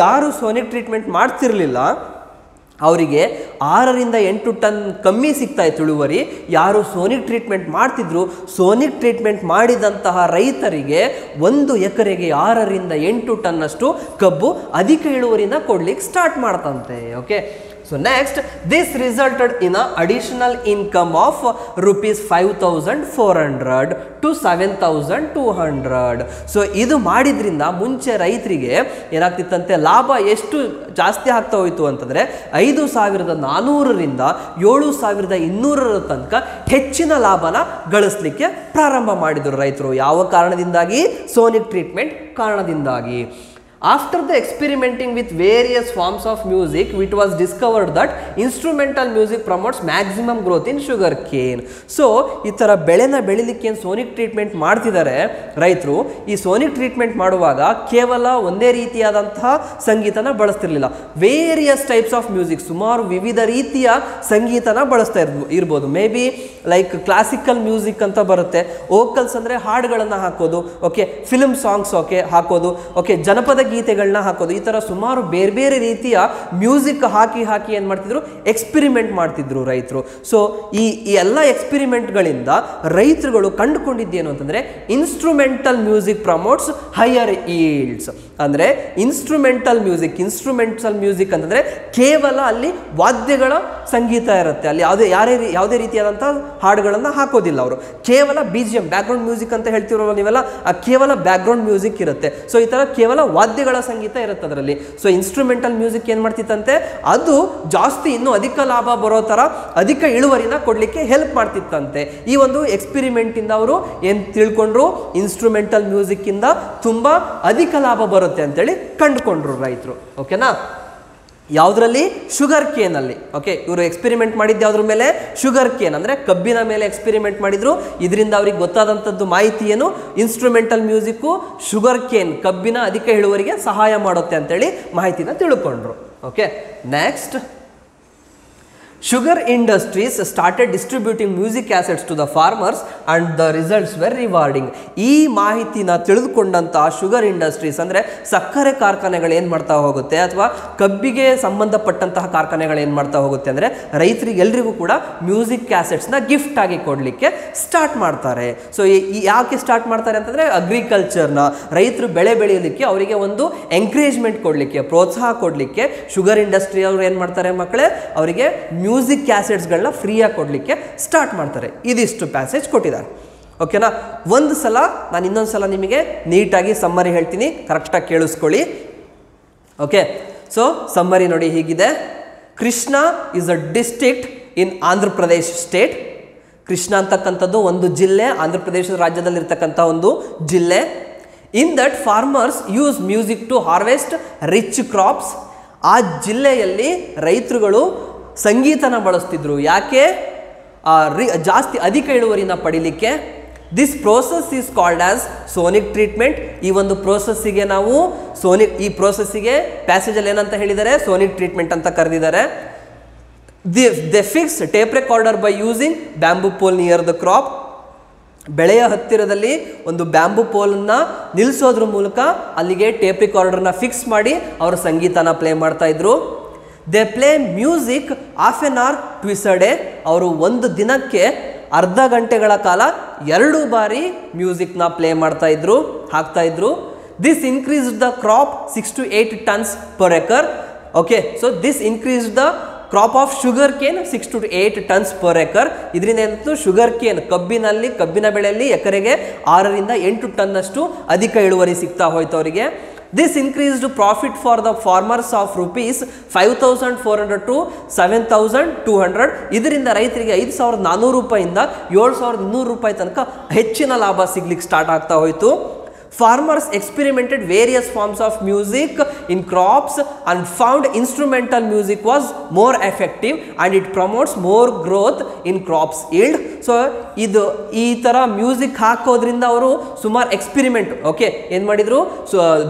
S1: ಯಾರು ಸೋನಿಕ್ ಟ್ರೀಟ್ಮೆಂಟ್ ಮಾಡ್ತಿರ್ಲಿಲ್ಲ ಅವರಿಗೆ 6 ರಿಂದ 8 ಟನ್ ಕಮ್ಮಿ ಸಿಗ್ತಾ ಇತ್ತು ಇಳುವರಿ. ಯಾರು ಸೋನಿಕ್ ಟ್ರೀಟ್ಮೆಂಟ್ ಮಾಡ್ತಿದ್ರು, ಸೋನಿಕ್ ಟ್ರೀಟ್ಮೆಂಟ್ ಮಾಡಿದಂತಹ ರೈತರಿಗೆ 1 ಎಕರೆಗೆ 6 ರಿಂದ 8 ಟನ್ ಅಷ್ಟು ಕಬ್ಬು ಅಧಿಕ ಇಳುವರಿನ ಕೊಡ್ಲಿಕ್ಕೆ ಸ್ಟಾರ್ಟ್ ಮಾಡ್ತಂತೆ. Okay, So next, this resulted in an additional income of rupees 5,400 to 7,200. So ಇದು ಮಾಡಿದ್ರಿಂದ ಮುಂಚೆ ರೈತರಿಗೆ ಏನಾಗ್ತಿತ್ತಂತೆ, ಲಾಭ ಎಷ್ಟು ಜಾಸ್ತಿ ಆಗ್ತಾ ಹೋಯಿತು ಅಂತಂದರೆ 5,400ರಿಂದ 7,200 ತನಕ ಹೆಚ್ಚಿನ ಲಾಭನ ಗಳಿಸಲಿಕ್ಕೆ ಪ್ರಾರಂಭ ಮಾಡಿದರು ರೈತರು. ಯಾವ ಕಾರಣದಿಂದಾಗಿ? ಸೋನಿಕ್ ಟ್ರೀಟ್ಮೆಂಟ್ ಕಾರಣದಿಂದಾಗಿ. After the experimenting with various forms of music, it was discovered that instrumental music promotes maximum growth in sugar cane. So ಈ ಥರ ಬೆಳೆನ ಬೆಳಿಲಿಕ್ಕೆ ಏನು ಸೋನಿಕ್ ಟ್ರೀಟ್ಮೆಂಟ್ ಮಾಡ್ತಿದ್ದಾರೆ ರೈತರು, ಈ ಸೋನಿಕ್ ಟ್ರೀಟ್ಮೆಂಟ್ ಮಾಡುವಾಗ ಕೇವಲ ಒಂದೇ ರೀತಿಯಾದಂತಹ ಸಂಗೀತನ ಬಳಸ್ತಿರ್ಲಿಲ್ಲ. ವೇರಿಯಸ್ ಟೈಪ್ಸ್ ಆಫ್ ಮ್ಯೂಸಿಕ್, ಸುಮಾರು ವಿವಿಧ ರೀತಿಯ ಸಂಗೀತನ ಬಳಸ್ತಾ ಇರ್ಬೋದು. May be like classical music ಅಂತ ಬರುತ್ತೆ, ವೋಕಲ್ಸ್ ಅಂದರೆ ಹಾಡುಗಳನ್ನು ಹಾಕೋದು, ಓಕೆ, ಫಿಲ್ಮ್ ಸಾಂಗ್ಸ್ ಹಾಕೋದು, ಓಕೆ, ಜನಪದ ಗೀತೆಗಳನ್ನ ಹಾಕೋದು, ಈ ಥರ ಸುಮಾರು ಬೇರೆ ಬೇರೆ ರೀತಿಯ ಮ್ಯೂಸಿಕ್ ಹಾಕಿ ಏನು ಮಾಡ್ತಿದ್ರು, ಎಕ್ಸ್ಪಿರಿಮೆಂಟ್ ಮಾಡ್ತಿದ್ರು ರೈತರು. ಸೊ ಈ ಎಲ್ಲ ಎಕ್ಸ್ಪಿರಿಮೆಂಟ್ಗಳಿಂದ ರೈತರುಗಳು ಕಂಡುಕೊಂಡಿದ್ದೇನು ಅಂತಂದರೆ, instrumental music promotes higher yields. ಅಂದರೆ ಇನ್ಸ್ಟ್ರೂಮೆಂಟಲ್ ಮ್ಯೂಸಿಕ್ ಅಂತಂದರೆ ಕೇವಲ ಅಲ್ಲಿ ವಾದ್ಯಗಳ ಸಂಗೀತ ಇರುತ್ತೆ, ಅಲ್ಲಿ ಯಾವುದೇ ರೀತಿಯಾದಂಥ ಹಾಡುಗಳನ್ನು ಹಾಕೋದಿಲ್ಲ ಅವರು, ಕೇವಲ BGM ಬ್ಯಾಕ್ಗ್ರೌಂಡ್ ಮ್ಯೂಸಿಕ್ ಅಂತ ಹೇಳ್ತಿರೋ ನೀವೆಲ್ಲ, ಕೇವಲ ಬ್ಯಾಕ್ಗ್ರೌಂಡ್ ಮ್ಯೂಸಿಕ್ ಇರುತ್ತೆ. ಸೊ ಈ ಥರ ಕೇವಲ ವಾದ್ಯಗಳ ಸಂಗೀತ ಇರುತ್ತೆ ಅದರಲ್ಲಿ. ಸೊ ಇನ್ಸ್ಟ್ರೂಮೆಂಟಲ್ ಮ್ಯೂಸಿಕ್ ಏನು ಮಾಡ್ತಿತ್ತಂತೆ, ಅದು ಜಾಸ್ತಿ ಇನ್ನೂ ಅಧಿಕ ಲಾಭ ಬರೋ ಥರ ಅಧಿಕ ಇಳುವರಿನ ಕೊಡಲಿಕ್ಕೆ ಹೆಲ್ಪ್ ಮಾಡ್ತಿತ್ತಂತೆ. ಈ ಒಂದು ಎಕ್ಸ್ಪಿರಿಮೆಂಟಿಂದ ಅವರು ಏನು ತಿಳ್ಕೊಂಡ್ರು, ಇನ್ಸ್ಟ್ರೂಮೆಂಟಲ್ ಮ್ಯೂಸಿಕ್ಕಿಂದ ತುಂಬ ಅಧಿಕ ಲಾಭ ಬರುತ್ತೆ ಅಂತೇಳಿ ಕಂಡುಕೊಂಡ್ರು ರೈತರು. ಓಕೆನಾ? ಯಾವುದರಲ್ಲಿ? ಶುಗರ್ ಕೇನಲ್ಲಿ. ಓಕೆ, ಇವರು ಎಕ್ಸ್ಪೆರಿಮೆಂಟ್ ಮಾಡಿದ್ದು ಯಾವುದ್ರ ಮೇಲೆ? ಶುಗರ್ ಕೇನ್ ಅಂದರೆ ಕಬ್ಬಿನ ಮೇಲೆ ಎಕ್ಸ್ಪೆರಿಮೆಂಟ್ ಮಾಡಿದ್ರು. ಇದರಿಂದ ಅವ್ರಿಗೆ ಗೊತ್ತಾದಂಥದ್ದು ಮಾಹಿತಿ ಏನು? ಇನ್ಸ್ಟ್ರೂಮೆಂಟಲ್ ಮ್ಯೂಸಿಕ್ಕು ಶುಗರ್ ಕೇನ್, ಕಬ್ಬಿನ ಅಧಿಕ ಇಳುವರಿಗೆ ಸಹಾಯ ಮಾಡುತ್ತೆ ಅಂತೇಳಿ ಮಾಹಿತಿನ ತಿಳ್ಕೊಂಡ್ರು. Okay, next, Sugar industries started distributing music cassettes to the farmers and the results were rewarding. ಈ ಮಾಹಿತಿನ ತಿಳಿದುಕೊಂಡಂತ ಶುಗರ್ ಇಂಡಸ್ಟ್ರೀಸ್ ಅಂದರೆ ಸಕ್ಕರೆ ಕಾರ್ಖಾನೆಗಳು ಏನು ಮಾಡ್ತಾ ಹೋಗುತ್ತೆ, ಅಥವಾ ಕಬ್ಬಿಗೆ ಸಂಬಂಧಪಟ್ಟಂತಹ ಕಾರ್ಖಾನೆಗಳು ಏನು ಮಾಡ್ತಾ ಹೋಗುತ್ತೆ ಅಂದರೆ ರೈತರಿಗೆ ಎಲ್ರಿಗೂ ಕೂಡ ಮ್ಯೂಸಿಕ್ ಕ್ಯಾಸೆಟ್ಸ್ನ ಗಿಫ್ಟ್ ಆಗಿ ಕೊಡಲಿಕ್ಕೆ ಸ್ಟಾರ್ಟ್ ಮಾಡ್ತಾರೆ. ಸೊ ಯಾಕೆ ಸ್ಟಾರ್ಟ್ ಮಾಡ್ತಾರೆ ಅಂತಂದರೆ, ಅಗ್ರಿಕಲ್ಚರ್ನ ರೈತರು ಬೆಳೆ ಬೆಳೆಯಲಿಕ್ಕೆ ಅವರಿಗೆ ಒಂದು ಎಂಕರೇಜ್ಮೆಂಟ್ ಕೊಡಲಿಕ್ಕೆ, ಪ್ರೋತ್ಸಾಹ ಕೊಡಲಿಕ್ಕೆ ಶುಗರ್ ಇಂಡಸ್ಟ್ರಿ ಅವರು ಏನು ಮಾಡ್ತಾರೆ ಮಕ್ಕಳೇ, ಅವರಿಗೆ ಮ್ಯೂಸಿಕ್ ಕ್ಯಾಸೆಟ್ಸ್ಗಳನ್ನ ಫ್ರೀಯಾಗಿ ಕೊಡಲಿಕ್ಕೆ ಸ್ಟಾರ್ಟ್ ಮಾಡ್ತಾರೆ. ಇದಿಷ್ಟು ಪ್ಯಾಸೇಜ್ ಕೊಟ್ಟಿದ್ದಾರೆ. ಓಕೆನಾ? ಒಂದು ಸಲ ನಾನು ಇನ್ನೊಂದು ಸಲ ನಿಮಗೆ ನೀಟಾಗಿ ಸಮ್ಮರಿ ಹೇಳ್ತೀನಿ, ಕರೆಕ್ಟಾಗಿ ಕೇಳಿಸ್ಕೊಳ್ಳಿ. ಓಕೆ, ಸೊ ಸಮ್ಮರಿ ನೋಡಿ ಹೀಗಿದೆ. Krishna is a district in Andhra Pradesh state. Krishna ಅಂತಕ್ಕಂಥದ್ದು ಒಂದು ಜಿಲ್ಲೆ, ಆಂಧ್ರ ಪ್ರದೇಶ ರಾಜ್ಯದಲ್ಲಿರ್ತಕ್ಕಂಥ ಒಂದು ಜಿಲ್ಲೆ. In that farmers use music to harvest rich crops. ಆ ಜಿಲ್ಲೆಯಲ್ಲಿ ರೈತರುಗಳು ಸಂಗೀತನ ಬಳಸ್ತಿದ್ರು. ಯಾಕೆ? ಜಾಸ್ತಿ ಅಧಿಕ ಇಳುವರಿನ ಪಡಿಲಿಕ್ಕೆ. This process is called as Sonic treatment. ಈ ಒಂದು ಪ್ರೋಸೆಸ್ಸಿಗೆ ನಾವು ಈ ಪ್ರೋಸೆಸ್ಸಿಗೆ ಪ್ಯಾಸೇಜಲ್ಲಿ ಏನಂತ ಹೇಳಿದ್ದಾರೆ, ಸೋನಿಕ್ ಟ್ರೀಟ್ಮೆಂಟ್ ಅಂತ ಕರೆದಿದ್ದಾರೆ. They fix tape recorder by using bamboo pole near the crop. ಬೆಳೆಯ ಹತ್ತಿರದಲ್ಲಿ ಒಂದು ಬ್ಯಾಂಬೂ ಪೋಲನ್ನು ನಿಲ್ಲಿಸೋದ್ರ ಮೂಲಕ ಅಲ್ಲಿಗೆ ಟೇಪ್ ರೆಕಾರ್ಡರ್ನ ಫಿಕ್ಸ್ ಮಾಡಿ ಅವರು ಸಂಗೀತನ ಪ್ಲೇ ಮಾಡ್ತಾ ಇದ್ರು. They play music half an hour twice a day. ಅವರು ಒಂದು ದಿನಕ್ಕೆ ಅರ್ಧ ಗಂಟೆಗಳ ಕಾಲ 2 ಬಾರಿ ಮ್ಯೂಸಿಕ್ನ ಪ್ಲೇ ಹಾಕ್ತಾ ಇದ್ರು. This increase the crop 6 to 8 tons per acre. Okay, so this increase the crop of sugar cane 6 to 8 tons per acre. ಇದರಿಂದ ಏನಿತ್ತು, ಶುಗರ್ ಕೇನ್ ಕಬ್ಬಿನ ಬೆಳೆಯಲ್ಲಿ ಎಕರೆಗೆ 6ರಿಂದ 8 ಟನ್ ಅಷ್ಟು ಅಧಿಕ ಇಳುವರಿ ಸಿಗ್ತಾ ಹೋಯ್ತು ಅವರಿಗೆ. This increased profit for the farmers of rupees 5,400 to 7,200. ಇದರಿಂದ ರೈತರಿಗೆ 5,400 ರೂಪಾಯಿಂದ 7,200 ರೂಪಾಯಿ ತನಕ ಹೆಚ್ಚಿನ ಲಾಭ ಸಿಗ್ಲಿಕ್ಕೆ ಸ್ಟಾರ್ಟ್ ಆಗ್ತಾ ಹೋಯಿತು. Farmers experimented various forms of music in crops and found instrumental music was more effective and it promotes more growth in crops yield. So ಇದು ಈ ಥರ ಮ್ಯೂಸಿಕ್ ಹಾಕೋದ್ರಿಂದ ಅವರು ಸುಮಾರು ಎಕ್ಸ್ಪಿರಿಮೆಂಟ್ ಏನು ಮಾಡಿದರು,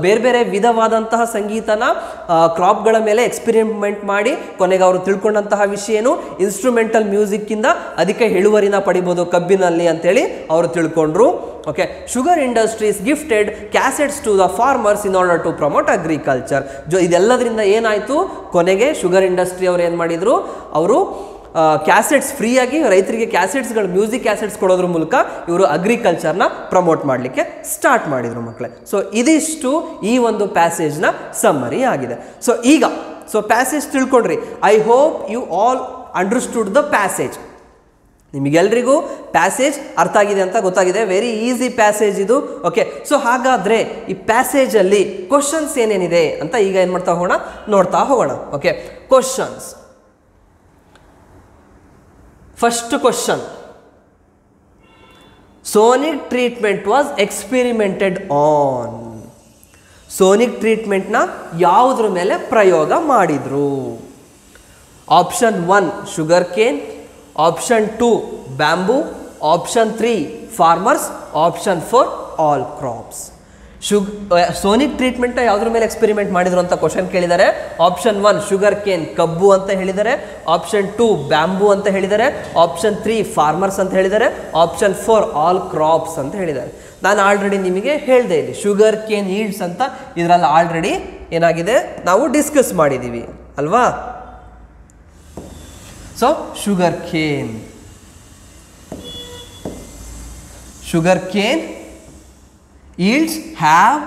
S1: ಬೇರೆ ಬೇರೆ ವಿಧವಾದಂತಹ ಸಂಗೀತನ ಕ್ರಾಪ್ಗಳ ಮೇಲೆ ಎಕ್ಸ್ಪಿರಿಮೆಂಟ್ ಮಾಡಿ ಕೊನೆಗೆ ಅವರು ತಿಳ್ಕೊಂಡಂತಹ ವಿಷಯ ಏನು, ಇನ್ಸ್ಟ್ರೂಮೆಂಟಲ್ ಮ್ಯೂಸಿಕ್ಕಿಂದ ಅಧಿಕ ಇಳುವರಿನ ಪಡಿಬೋದು ಕಬ್ಬಿನಲ್ಲಿ ಅಂತೇಳಿ ಅವರು ತಿಳ್ಕೊಂಡ್ರು. Okay, sugar industries gifted cassettes to the farmers in order to promote agriculture. ಇದೆಲ್ಲದರಿಂದ ಏನಾಯಿತು, ಕೊನೆಗೆ ಶುಗರ್ ಇಂಡಸ್ಟ್ರಿ ಅವರು ಏನು ಮಾಡಿದರು, ಅವರು ಕ್ಯಾಸೆಟ್ಸ್ ಫ್ರೀಯಾಗಿ ರೈತರಿಗೆ ಮ್ಯೂಸಿಕ್ ಕ್ಯಾಸೆಟ್ಸ್ ಕೊಡೋದ್ರ ಮೂಲಕ ಇವರು ಅಗ್ರಿಕಲ್ಚರ್ನ ಪ್ರಮೋಟ್ ಮಾಡಲಿಕ್ಕೆ ಸ್ಟಾರ್ಟ್ ಮಾಡಿದರು ಮಕ್ಕಳೇ. ಸೊ ಇದಿಷ್ಟು ಈ ಒಂದು ಪ್ಯಾಸೇಜ್ನ ಸಮ್ಮರಿ ಆಗಿದೆ. ಸೊ ಈಗ ಸೊ ಪ್ಯಾಸೇಜ್ ತಿಳ್ಕೊಂಡ್ರಿ. I hope you all understood the passage. ನಿಮಗೆಲ್ರಿಗೂ ಪ್ಯಾಸೇಜ್ ಅರ್ಥ ಆಗಿದೆ ಅಂತ ಗೊತ್ತಾಗಿದೆ. ವೆರಿ ಈಸಿ ಪ್ಯಾಸೇಜ್ ಇದು. ಓಕೆ, ಸೊ ಹಾಗಾದರೆ ಈ ಪ್ಯಾಸೇಜಲ್ಲಿ ಕ್ವಶನ್ಸ್ ಏನೇನಿದೆ ಅಂತ ಈಗ ಏನು ಮಾಡ್ತಾ ಹೋಗೋಣ, ನೋಡ್ತಾ ಹೋಗೋಣ. Okay, questions. First question, sonic treatment was experimented on. Sonic ಟ್ರೀಟ್ಮೆಂಟ್ನ ಯಾವುದ್ರ ಮೇಲೆ ಪ್ರಯೋಗ ಮಾಡಿದ್ರು? Option 1 sugarcane, option 2 bamboo, option 3 farmers, option 4 all crops. Sonic ಟ್ರೀಟ್ಮೆಂಟ್ನ ಯಾವುದ್ರ ಮೇಲೆ ಎಕ್ಸ್ಪೆರಿಮೆಂಟ್ ಮಾಡಿದ್ರು ಅಂತ ಕ್ವಶನ್ ಕೇಳಿದ್ದಾರೆ. ಆಪ್ಷನ್ 1 ಶುಗರ್ ಕೇನ್ ಕಬ್ಬು ಅಂತ ಹೇಳಿದ್ದಾರೆ, ಆಪ್ಷನ್ 2 ಬ್ಯಾಂಬೂ ಅಂತ ಹೇಳಿದ್ದಾರೆ, ಆಪ್ಷನ್ 3 ಫಾರ್ಮರ್ಸ್ ಅಂತ ಹೇಳಿದ್ದಾರೆ, ಆಪ್ಷನ್ 4 ಆಲ್ ಕ್ರಾಪ್ಸ್ ಅಂತ ಹೇಳಿದ್ದಾರೆ. ನಾನು ಆಲ್ರೆಡಿ ನಿಮಗೆ ಹೇಳಿದೆ, ಇಲ್ಲಿ ಶುಗರ್ ಕೇನ್ ಈಲ್ಡ್ಸ್ ಅಂತ ಇದರಲ್ಲಿ ಆಲ್ರೆಡಿ ಏನಾಗಿದೆ ನಾವು ಡಿಸ್ಕಸ್ ಮಾಡಿದ್ದೀವಿ ಅಲ್ವಾ. So sugar cane yields have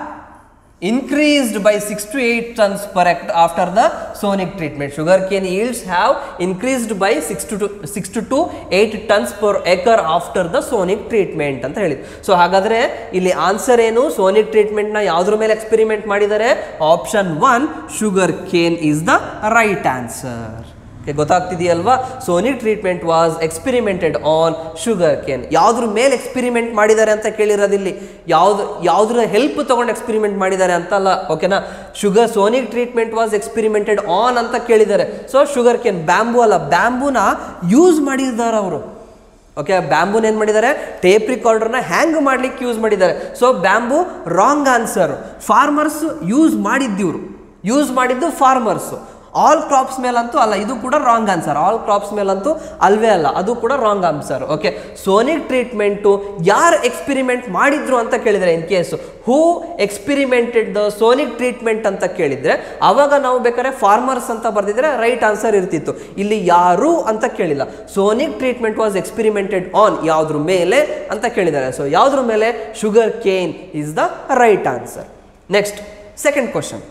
S1: increased by 6 to 8 tons per hectare after the sonic treatment. Sugarcane yields have increased by 6 to 8 tons per acre after the sonic treatment ಅಂತ ಹೇಳಿ. So ಹಾಗಾದರೆ ಇಲ್ಲಿ answer ಏನು? Sonic ಟ್ರೀಟ್ಮೆಂಟ್ನ ಯಾವುದ್ರ ಮೇಲೆ experiment ಮಾಡಿದ್ದಾರೆ? Option 1 sugarcane is the right answer. ಗೊತ್ತಾಗ್ತಿದೆಯಲ್ವಾ? Sonic treatment was experimented on sugarcane. ಯಾವುದ್ರ ಮೇಲೆ ಎಕ್ಸ್ಪೆರಿಮೆಂಟ್ ಮಾಡಿದ್ದಾರೆ ಅಂತ ಕೇಳಿರೋದಿಲ್ಲಿ, ಯಾವುದ್ರ ಹೆಲ್ಪ್ ತಗೊಂಡು ಎಕ್ಸ್ಪೆರಿಮೆಂಟ್ ಮಾಡಿದ್ದಾರೆ ಅಂತಲ್ಲ. ಓಕೆನಾ, Sonic treatment was experimented on ಅಂತ ಕೇಳಿದ್ದಾರೆ. ಸೊ ಶುಗರ್ ಕೇನ್, ಬ್ಯಾಂಬೂ ಅಲ್ಲ, ಬ್ಯಾಂಬೂನ ಯೂಸ್ ಮಾಡಿದ್ದಾರೆ ಅವರು. ಓಕೆ, ಬ್ಯಾಂಬೂನ ಏನು ಮಾಡಿದ್ದಾರೆ? ಟೇಪ್ ರಿಕಾರ್ಡರ್ನ ಹ್ಯಾಂಗ್ ಮಾಡ್ಲಿಕ್ಕೆ ಯೂಸ್ ಮಾಡಿದ್ದಾರೆ. So bamboo wrong answer. Farmers use ಮಾಡಿದ್ದು ಫಾರ್ಮರ್ಸು. ಆಲ್ ಕ್ರಾಪ್ಸ್ ಮೇಲಂತೂ ಅಲ್ಲ, ಇದು ಕೂಡ ರಾಂಗ್ ಆನ್ಸರ್. ಆಲ್ ಕ್ರಾಪ್ಸ್ ಮೇಲಂತೂ ಅಲ್ವೇ ಅಲ್ಲ, ಅದು ಕೂಡ wrong answer. Okay, Sonic treatment ಯಾರು ಎಕ್ಸ್ಪೆರಿಮೆಂಟ್ ಮಾಡಿದ್ರು ಅಂತ ಕೇಳಿದರೆ, in case who experimented the Sonic treatment ಅಂತ ಕೇಳಿದರೆ ಅವಾಗ ನಾವು ಬೇಕಾದ್ರೆ ಫಾರ್ಮರ್ಸ್ ಅಂತ ಬರೆದಿದ್ರೆ ರೈಟ್ ಆನ್ಸರ್ ಇರ್ತಿತ್ತು. ಇಲ್ಲಿ ಯಾರು ಅಂತ ಕೇಳಿಲ್ಲ. Sonic treatment was experimented on ಯಾವುದ್ರ ಮೇಲೆ ಅಂತ ಕೇಳಿದ್ದಾರೆ. ಸೊ ಯಾವುದ್ರ ಮೇಲೆ? Sugar cane is the right answer. Next, second question,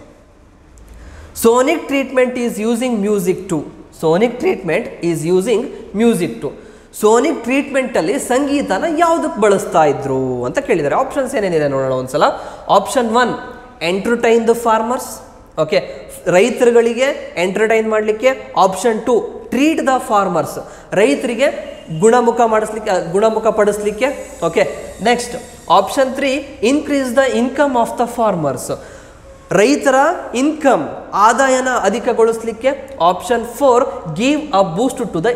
S1: sonic treatment is using music too. Sonic treatment is using music too. Sonic ಟ್ರೀಟ್ಮೆಂಟಲ್ಲಿ ಸಂಗೀತನ ಯಾವುದಕ್ಕೆ ಬಳಸ್ತಾ ಇದ್ರು ಅಂತ ಕೇಳಿದ್ದಾರೆ. ಆಪ್ಷನ್ಸ್ ಏನೇನಿದೆ ನೋಡೋಣ ಒಂದ್ಸಲ. Option 1 entertain the farmers. Okay, ರೈತರುಗಳಿಗೆ ಎಂಟರ್ಟೈನ್ ಮಾಡಲಿಕ್ಕೆ. ಆಪ್ಷನ್ 2 ಟ್ರೀಟ್ ದ ಫಾರ್ಮರ್ಸ್, ರೈತರಿಗೆ ಗುಣಮುಖಪಡಿಸ್ಲಿಕ್ಕೆ. Okay, next option 3 increase the income of the farmers, ರೈತರ ಇನ್ಕಮ್ ಆದಾಯನ ಅಧಿಕಗೊಳಿಸಲಿಕ್ಕೆ. Option 4 give a boost to the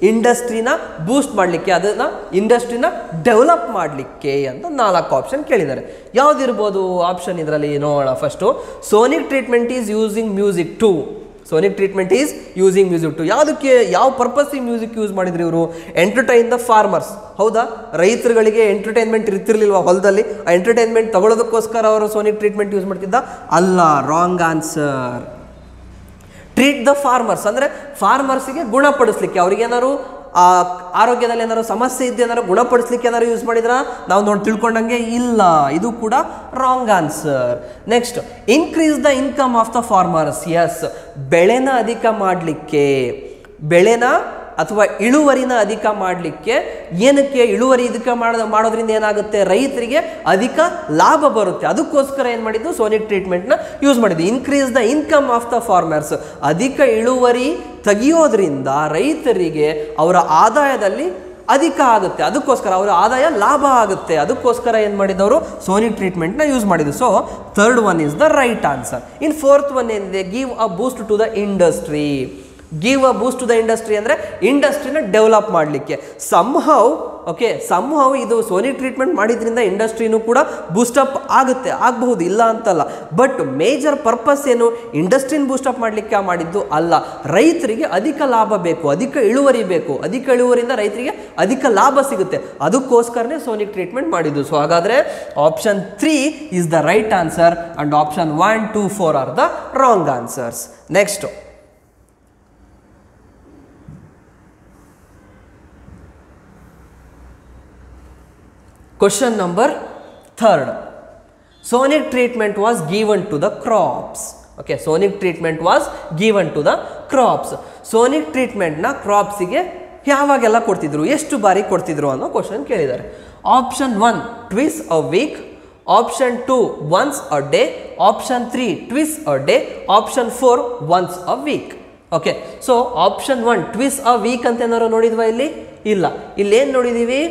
S1: ಇಂಡಸ್ಟ್ರಿನ ಬೂಸ್ಟ್ ಮಾಡಲಿಕ್ಕೆ, ಅದನ್ನು ಇಂಡಸ್ಟ್ರಿನ ಡೆವಲಪ್ ಮಾಡಲಿಕ್ಕೆ ಅಂತ 4 ಆಪ್ಷನ್ ಕೇಳಿದ್ದಾರೆ. ಯಾವುದಿರ್ಬೋದು ಆಪ್ಷನ್ ಇದರಲ್ಲಿ ನೋಡೋಣ. First, sonic treatment is using music to. Sonic treatment is using music to. ಯಾವುದಕ್ಕೆ, ಯಾವ ಪರ್ಪಸ್ಸಿಗೆ ಮ್ಯೂಸಿಕ್ ಯೂಸ್ ಮಾಡಿದ್ರು ಇವರು? Entertain the farmers. ಹೌದಾ, ರೈತರುಗಳಿಗೆ ಎಂಟರ್ಟೈನ್ಮೆಂಟ್ ಇರ್ತಿರ್ಲಿಲ್ವಾ ಹೊಲದಲ್ಲಿ? ಆ ಎಂಟರ್ಟೈನ್ಮೆಂಟ್ ತಗೊಳ್ಳೋದಕ್ಕೋಸ್ಕರ ಅವರು ಸೋನಿಕ್ ಟ್ರೀಟ್ಮೆಂಟ್ ಯೂಸ್ ಮಾಡ್ತಿದ್ದ? ಅಲ್ಲ, wrong answer. Treat the farmers ಅಂದರೆ ಫಾರ್ಮರ್ಸಿಗೆ ಗುಣಪಡಿಸ್ಲಿಕ್ಕೆ, ಅವ್ರಿಗೇನಾದ್ರು ಆರೋಗ್ಯದಲ್ಲಿ ಏನಾದ್ರು ಸಮಸ್ಯೆ ಇದ್ದು ಏನಾದ್ರು ಗುಣಪಡಿಸ್ಲಿಕ್ಕೆ ಏನಾದ್ರು ಯೂಸ್ ಮಾಡಿದ್ರ? ನಾವು ತಿಳ್ಕೊಂಡಂಗೆ ಇಲ್ಲ, ಇದು ಕೂಡ wrong answer. Next, increase the income of the farmers. Yes, ಬೆಳೆನ ಅಧಿಕ ಮಾಡಲಿಕ್ಕೆ, ಬೆಳೆನ ಅಥವಾ ಇಳುವರಿನ ಅಧಿಕ ಮಾಡಲಿಕ್ಕೆ. ಏನಕ್ಕೆ ಇಳುವರಿ ಅಧಿಕ ಮಾಡೋದ್ರಿಂದ ಏನಾಗುತ್ತೆ? ರೈತರಿಗೆ ಅಧಿಕ ಲಾಭ ಬರುತ್ತೆ. ಅದಕ್ಕೋಸ್ಕರ ಏನು ಮಾಡಿದ್ದು? ಸೋನಿಕ್ ಟ್ರೀಟ್ಮೆಂಟ್ನ ಯೂಸ್ ಮಾಡಿದ್ದು. Increase the income of the farmers, ಅಧಿಕ ಇಳುವರಿ ತೆಗೆಯೋದ್ರಿಂದ ರೈತರಿಗೆ ಅವರ ಆದಾಯದಲ್ಲಿ ಅಧಿಕ ಆಗುತ್ತೆ, ಅದಕ್ಕೋಸ್ಕರ ಅವರ ಆದಾಯ ಲಾಭ ಆಗುತ್ತೆ, ಅದಕ್ಕೋಸ್ಕರ ಏನು ಮಾಡಿದವರು? ಸೋನಿಕ್ ಟ್ರೀಟ್ಮೆಂಟ್ನ ಯೂಸ್ ಮಾಡಿದ್ರು. So third one is the right answer. In fourth one ಏನಿದೆ? Give a boost to the industry. Give a boost to the industry ಅಂದರೆ ಇಂಡಸ್ಟ್ರಿನ ಡೆವಲಪ್ ಮಾಡಲಿಕ್ಕೆ. ಸಮ್ಹೌ ಇದು ಸೋನಿಕ್ ಟ್ರೀಟ್ಮೆಂಟ್ ಮಾಡಿದ್ರಿಂದ ಇಂಡಸ್ಟ್ರಿನೂ ಕೂಡ ಬೂಸ್ಟಪ್ ಆಗಬಹುದು, ಇಲ್ಲ ಅಂತಲ್ಲ. ಬಟ್ ಮೇಜರ್ ಪರ್ಪಸ್ ಏನು? ಇಂಡಸ್ಟ್ರಿನ ಬೂಸ್ಟಪ್ ಮಾಡಲಿಕ್ಕೆ ಮಾಡಿದ್ದು ಅಲ್ಲ. ರೈತರಿಗೆ ಅಧಿಕ ಲಾಭ ಬೇಕು, ಅಧಿಕ ಇಳುವರಿ ಬೇಕು, ಅಧಿಕ ಇಳುವರಿಯಿಂದ ರೈತರಿಗೆ ಅಧಿಕ ಲಾಭ ಸಿಗುತ್ತೆ, ಅದಕ್ಕೋಸ್ಕರನೇ ಸೋನಿಕ್ ಟ್ರೀಟ್ಮೆಂಟ್ ಮಾಡಿದ್ದು. ಸೊ ಹಾಗಾದರೆ option 3 is the right answer and option 1, 2, 4 are the wrong answers. Next, question number 3. Sonic treatment was given to the crops. ಓಕೆ, sonic treatment was given to the crops. Sonic ಟ್ರೀಟ್ಮೆಂಟ್ನ ಕ್ರಾಪ್ಸಿಗೆ ಯಾವಾಗೆಲ್ಲ ಕೊಡ್ತಿದ್ರು, ಎಷ್ಟು ಬಾರಿ ಕೊಡ್ತಿದ್ರು ಅನ್ನೋ ಕ್ವಶನ್ ಕೇಳಿದ್ದಾರೆ. Option 1 twice a week, option 2 once a day, option 3 twice a day, option 4 once a week. Okay, so option 1 twice a week ಅಂತ ಏನಾದ್ರು ನೋಡಿದ್ವಾ ಇಲ್ಲಿ? ಇಲ್ಲ. ಇಲ್ಲೇನು ನೋಡಿದೀವಿ?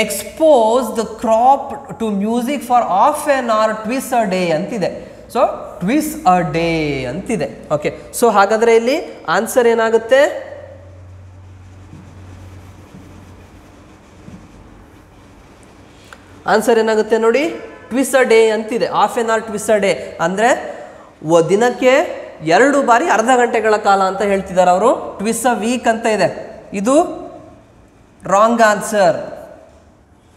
S1: Expose the crop to music for half an hour twice a day ಅಂತಿದೆ. So twice a day ಅಂತಿದೆ. Okay, so ಹಾಗಾದ್ರೆ ಇಲ್ಲಿ ಆನ್ಸರ್ ಏನಾಗುತ್ತೆ? ಆನ್ಸರ್ ಏನಾಗುತ್ತೆ ನೋಡಿ, ಟ್ವಿಸ್ ಅ ಡೇ ಅಂತಿದೆ. Half an hour twice a day ಅಂದರೆ ದಿನಕ್ಕೆ 2 ಬಾರಿ ಅರ್ಧ ಗಂಟೆಗಳ ಕಾಲ ಅಂತ ಹೇಳ್ತಿದ್ದಾರೆ ಅವರು. ಟ್ವಿಸ್ ಅ ವೀಕ್ ಅಂತ ಇದೆ, ಇದು wrong answer.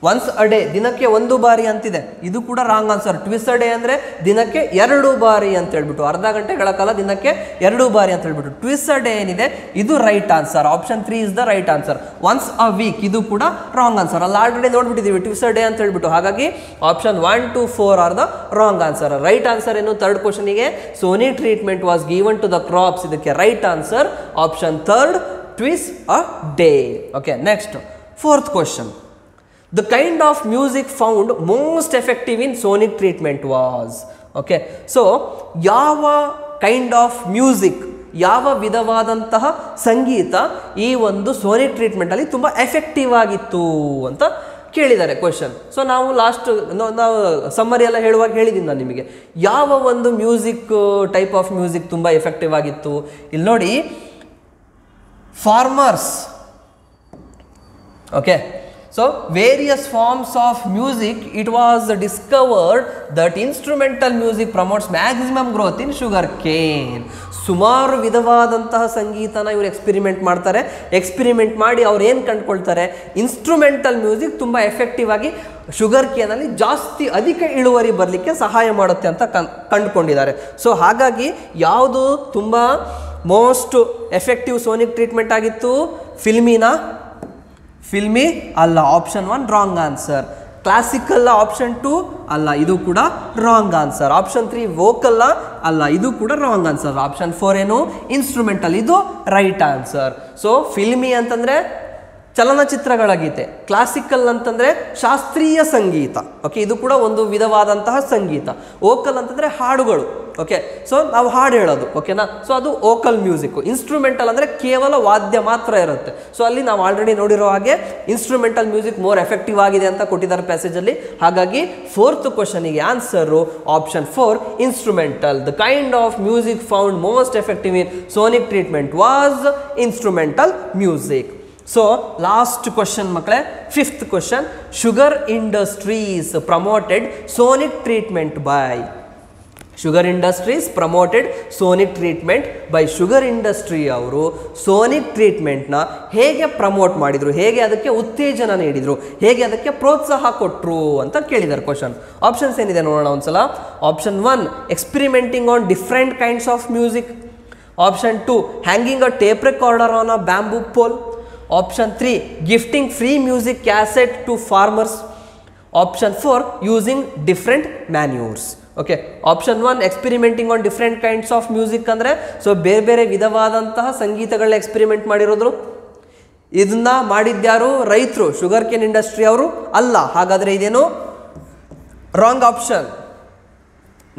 S1: Once a day ದಿನಕ್ಕೆ 1 ಬಾರಿ ಅಂತಿದೆ, ಇದು ಕೂಡ ರಾಂಗ್ ಆನ್ಸರ್. ಟ್ವಿಸ್ ಅ ಡೇ ಅಂದರೆ ದಿನಕ್ಕೆ 2 ಬಾರಿ ಅಂತ ಹೇಳ್ಬಿಟ್ಟು, ಅರ್ಧ ಗಂಟೆಗಳ ಕಾಲ ದಿನಕ್ಕೆ 2 ಬಾರಿ ಅಂತ ಹೇಳ್ಬಿಟ್ಟು. ಟ್ವಿಸ್ ಅ ಡೇ ಏನಿದೆ ಇದು right answer. Option 3 is the right answer. Once a week ಇದು ಕೂಡ ರಾಂಗ್ ಆನ್ಸರ್. ಅಲ್ಲಿ ಆಲ್ರೆಡಿ ನೋಡ್ಬಿಟ್ಟಿದ್ದೀವಿ ಟ್ವಿಸ್ ಅ ಡೇ ಅಂತ ಹೇಳ್ಬಿಟ್ಟು. ಹಾಗಾಗಿ option 1 to 4 are the wrong answer. Right answer ಏನು? ಥರ್ಡ್ ಕ್ವಶನಿಗೆ sonic treatment was given to the crops, ಇದಕ್ಕೆ right answer option 3 twice a day. Okay, next fourth question. The kind of music found most effective in sonic treatment was. Okay, so ಯಾವ kind of music, ಯಾವ ವಿಧವಾದಂತಹ ಸಂಗೀತ ಈ ಒಂದು Sonic ಟ್ರೀಟ್ಮೆಂಟಲ್ಲಿ ತುಂಬ effective ಆಗಿತ್ತು ಅಂತ ಕೇಳಿದ್ದಾರೆ ಕ್ವಶನ್. ಸೊ ನಾವು ಲಾಸ್ಟ್ ನಾವು ಸಮ್ಮರಿ ಎಲ್ಲ ಹೇಳುವಾಗ ಹೇಳಿದ್ದೀನಿ ನಾನು ನಿಮಗೆ ಯಾವ ಒಂದು ಮ್ಯೂಸಿಕ್ ಟೈಪ್ ಆಫ್ ಮ್ಯೂಸಿಕ್ ತುಂಬ ಎಫೆಕ್ಟಿವ್ ಆಗಿತ್ತು. ಇಲ್ಲಿ ನೋಡಿ, farmers. Okay, so various forms of music, it was discovered that instrumental music promotes maximum growth in sugarcane. ಸುಮಾರು ವಿಧವಾದಂತಹ ಸಂಗೀತನ ಇವರು ಎಕ್ಸ್ಪೆರಿಮೆಂಟ್ ಮಾಡ್ತಾರೆ. ಎಕ್ಸ್ಪೆರಿಮೆಂಟ್ ಮಾಡಿ ಅವ್ರು ಏನು ಕಂಡುಕೊಳ್ತಾರೆ, ಇನ್ಸ್ಟ್ರೂಮೆಂಟಲ್ ಮ್ಯೂಸಿಕ್ ತುಂಬ ಎಫೆಕ್ಟಿವ್ ಆಗಿ ಶುಗರ್ ಕೇನಲ್ಲಿ ಜಾಸ್ತಿ ಅಧಿಕ ಇಳುವರಿ ಬರಲಿಕ್ಕೆ ಸಹಾಯ ಮಾಡುತ್ತೆ ಅಂತ ಕಂಡುಕೊಂಡಿದ್ದಾರೆ. ಸೊ ಹಾಗಾಗಿ ಯಾವುದು ತುಂಬ ಮೋಸ್ಟ್ ಎಫೆಕ್ಟಿವ್ ಸೋನಿಕ್ ಟ್ರೀಟ್ಮೆಂಟ್ ಆಗಿತ್ತು? ಫಿಲ್ಮಿ ಅಲ್ಲ, option 1 wrong answer. Classical option 2 ಅಲ್ಲ, ಇದು ಕೂಡ ರಾಂಗ್ ಆನ್ಸರ್. ಆಪ್ಷನ್ 3 ವೋಕಲ್ ಅಲ್ಲ, ಇದು ಕೂಡ ರಾಂಗ್ ಆನ್ಸರ್. ಆಪ್ಷನ್ 4 ಏನು? ಇನ್ಸ್ಟ್ರೂಮೆಂಟಲ್, ಇದು ರೈಟ್ ಆನ್ಸರ್. ಸೊ ಫಿಲ್ಮಿ ಅಂತಂದರೆ ಚಲನಚಿತ್ರಗಳ ಗೀತೆ, ಕ್ಲಾಸಿಕಲ್ ಅಂತಂದರೆ ಶಾಸ್ತ್ರೀಯ ಸಂಗೀತ. ಓಕೆ, ಇದು ಕೂಡ ಒಂದು ವಿಧವಾದಂತಹ ಸಂಗೀತ. ವೋಕಲ್ ಅಂತಂದರೆ ಹಾಡುಗಳು. ಓಕೆ, ಸೊ ನಾವು ಹಾಡು ಹೇಳೋದು. ಓಕೆನಾ, ಸೊ ಅದು ವೋಕಲ್ ಮ್ಯೂಸಿಕ್ಕು. ಇನ್ಸ್ಟ್ರೂಮೆಂಟಲ್ ಅಂದರೆ ಕೇವಲ ವಾದ್ಯ ಮಾತ್ರ ಇರುತ್ತೆ. ಸೊ ಅಲ್ಲಿ ನಾವು ಆಲ್ರೆಡಿ ನೋಡಿರೋ ಹಾಗೆ ಇನ್ಸ್ಟ್ರೂಮೆಂಟಲ್ ಮ್ಯೂಸಿಕ್ ಮೋರ್ ಎಫೆಕ್ಟಿವ್ ಆಗಿದೆ ಅಂತ ಕೊಟ್ಟಿದ್ದಾರೆ ಪ್ಯಾಸೇಜಲ್ಲಿ. ಹಾಗಾಗಿ ಫೋರ್ತ್ ಕ್ವಶನಿಗೆ answer option 4 instrumental. The kind of music found most effective in sonic treatment was instrumental music. So last question ಮಕ್ಕಳೇ, fifth question. Sugar industries promoted sonic treatment by. Sugar industries promoted sonic treatment by. Sugar industry ಅವರು sonic ಟ್ರೀಟ್ಮೆಂಟ್ನ ಹೇಗೆ promote ಮಾಡಿದರು, ಹೇಗೆ ಅದಕ್ಕೆ ಉತ್ತೇಜನ ನೀಡಿದರು, ಹೇಗೆ ಅದಕ್ಕೆ ಪ್ರೋತ್ಸಾಹ ಕೊಟ್ಟರು ಅಂತ ಕೇಳಿದ್ದಾರೆ ಕ್ವಶನ್. ಆಪ್ಷನ್ಸ್ ಏನಿದೆ ನೋಡೋಣ ಒಂದ್ಸಲ. Option 1 experimenting on different kinds of music. Option 2 hanging a tape recorder on a bamboo pole. Option 3 gifting free music cassette to farmers. Option 4 using different manures. Okay, option 1 experimenting on different kinds of music ಅಂದರೆ so ಬೇರೆ ಬೇರೆ ವಿಧವಾದಂತಹ ಸಂಗೀತಗಳನ್ನ experiment ಮಾಡಿರೋದ್ರು. ಇದನ್ನ ಮಾಡಿದ್ಯಾರು? ರೈತರು, sugar cane industry ಅವರು ಅಲ್ಲ. ಹಾಗಾದರೆ ಇದೇನು? Wrong option.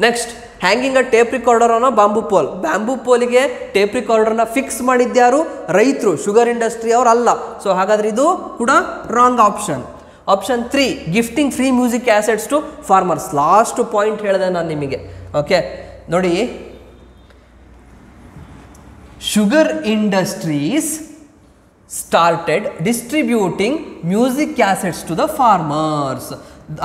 S1: Next, hanging a tape recorder on a bamboo pole. Bamboo ಪೋಲಿಗೆ ಟೇಪ್ ರಿಕಾರ್ಡರ್ನ ಫಿಕ್ಸ್ ಮಾಡಿದ್ಯಾರು? ರೈತರು, ಶುಗರ್ ಇಂಡಸ್ಟ್ರಿ ಅವರು ಅಲ್ಲ. ಸೊ ಹಾಗಾದರೆ ಇದು ಕೂಡ wrong option. Option 3 gifting free music cassettes to farmers. Last point ಹೇಳಿದೆ ನಾನು ನಿಮಗೆ. ಓಕೆ ನೋಡಿ, sugar industries started distributing music cassettes to the farmers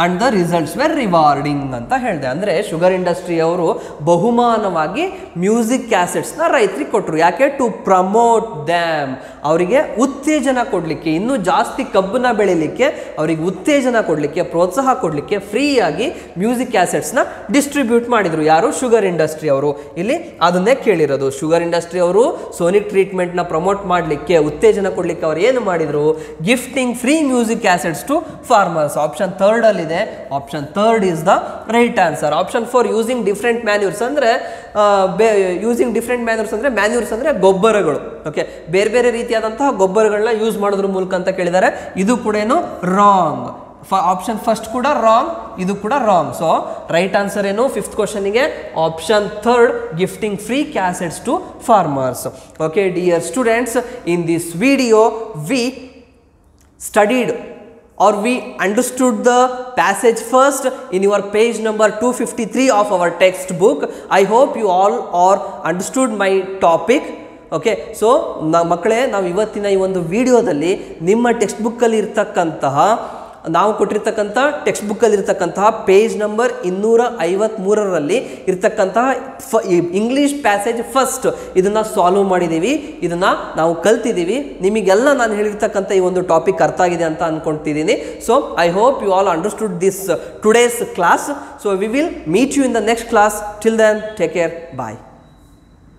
S1: and the results were rewarding ಅಂತ ಹೇಳಿದೆ. ಅಂದರೆ ಶುಗರ್ ಇಂಡಸ್ಟ್ರಿ ಅವರು ಬಹುಮಾನವಾಗಿ ಮ್ಯೂಸಿಕ್ ಕ್ಯಾಸೆಟ್ಸ್ನ ರೈತರಿಗೆ ಕೊಟ್ಟರು. ಯಾಕೆ? ಟು ಪ್ರಮೋಟ್ ದ್ಯಾಮ್, ಅವರಿಗೆ ಉತ್ತೇಜನ ಕೊಡಲಿಕ್ಕೆ, ಇನ್ನೂ ಜಾಸ್ತಿ ಕಬ್ಬನ್ನ ಬೆಳಿಲಿಕ್ಕೆ ಅವರಿಗೆ ಉತ್ತೇಜನ ಕೊಡಲಿಕ್ಕೆ, ಪ್ರೋತ್ಸಾಹ ಕೊಡಲಿಕ್ಕೆ ಫ್ರೀಯಾಗಿ ಮ್ಯೂಸಿಕ್ ಕ್ಯಾಸೆಟ್ಸ್ನ ಡಿಸ್ಟ್ರಿಬ್ಯೂಟ್ ಮಾಡಿದರು. ಯಾರು? ಶುಗರ್ ಇಂಡಸ್ಟ್ರಿ ಅವರು. ಇಲ್ಲಿ ಅದನ್ನೇ ಕೇಳಿರೋದು. ಶುಗರ್ ಇಂಡಸ್ಟ್ರಿ ಅವರು ಸೋನಿಕ್ ಟ್ರೀಟ್ಮೆಂಟ್ನ ಪ್ರಮೋಟ್ ಮಾಡಲಿಕ್ಕೆ, ಉತ್ತೇಜನ ಕೊಡಲಿಕ್ಕೆ ಅವ್ರು ಏನು ಮಾಡಿದರು? Gifting free music cassettes to farmers. Option 3 ಅಲ್ಲಿದೆ. Option third is the right answer. Option 4 using different manures ಅಂದರೆ ಮ್ಯಾನ್ಯೂರ್ಸ್ ಅಂದರೆ ಗೊಬ್ಬರಗಳು. ಓಕೆ, ಬೇರೆ ಬೇರೆ ರೀತಿಯಾದಂತಹ ಗೊಬ್ಬರಗಳನ್ನ ಯೂಸ್ ಮಾಡೋದ್ರ ಮೂಲಕ ಅಂತ ಕೇಳಿದ್ದಾರೆ. ಇದು ಕೂಡ ಏನು ರಾಂಗ್. ಆಪ್ಷನ್ ಫಸ್ಟ್ ಕೂಡ ರಾಂಗ್, ಇದು ಕೂಡ ರಾಂಗ್. ಸೊ ರೈಟ್ ಆನ್ಸರ್ ಏನು ಫಿಫ್ತ್ ಕ್ವಶನ್ಗೆ option third, gifting free cassettes to farmers. Okay dear students, in this video we studied or we understood the passage first in your page number 253 of our textbook. I hope you all are understood my topic. Okay, so ಮಕ್ಕಳೇ, ನಾವು ಇವತ್ತಿನ ಈ ಒಂದು ವಿಡಿಯೋದಲ್ಲಿ ನಿಮ್ಮ text ಬುಕ್ಕಲ್ಲಿ ಇರ್ತಕ್ಕಂತಹ ನಾವು ಕೊಟ್ಟಿರ್ತಕ್ಕಂಥ ಟೆಕ್ಸ್ಟ್ ಬುಕ್ಕಲ್ಲಿ ಇರ್ತಕ್ಕಂತಹ ಪೇಜ್ ನಂಬರ್ 253ರಲ್ಲಿ ಇರ್ತಕ್ಕಂತಹ ಇಂಗ್ಲೀಷ್ ಪ್ಯಾಸೇಜ್ ಫಸ್ಟ್ ಇದನ್ನು ಸಾಲ್ವ್ ಮಾಡಿದ್ದೀವಿ, ಇದನ್ನು ನಾವು ಕಲ್ತಿದ್ದೀವಿ. ನಿಮಗೆಲ್ಲ ನಾನು ಹೇಳಿರ್ತಕ್ಕಂಥ ಈ ಒಂದು ಟಾಪಿಕ್ ಅರ್ಥ ಆಗಿದೆ ಅಂತ ಅಂದ್ಕೊಳ್ತಿದ್ದೀನಿ. So I hope you all understood this today's class. So we will meet you in the next class. Till then take care, bye.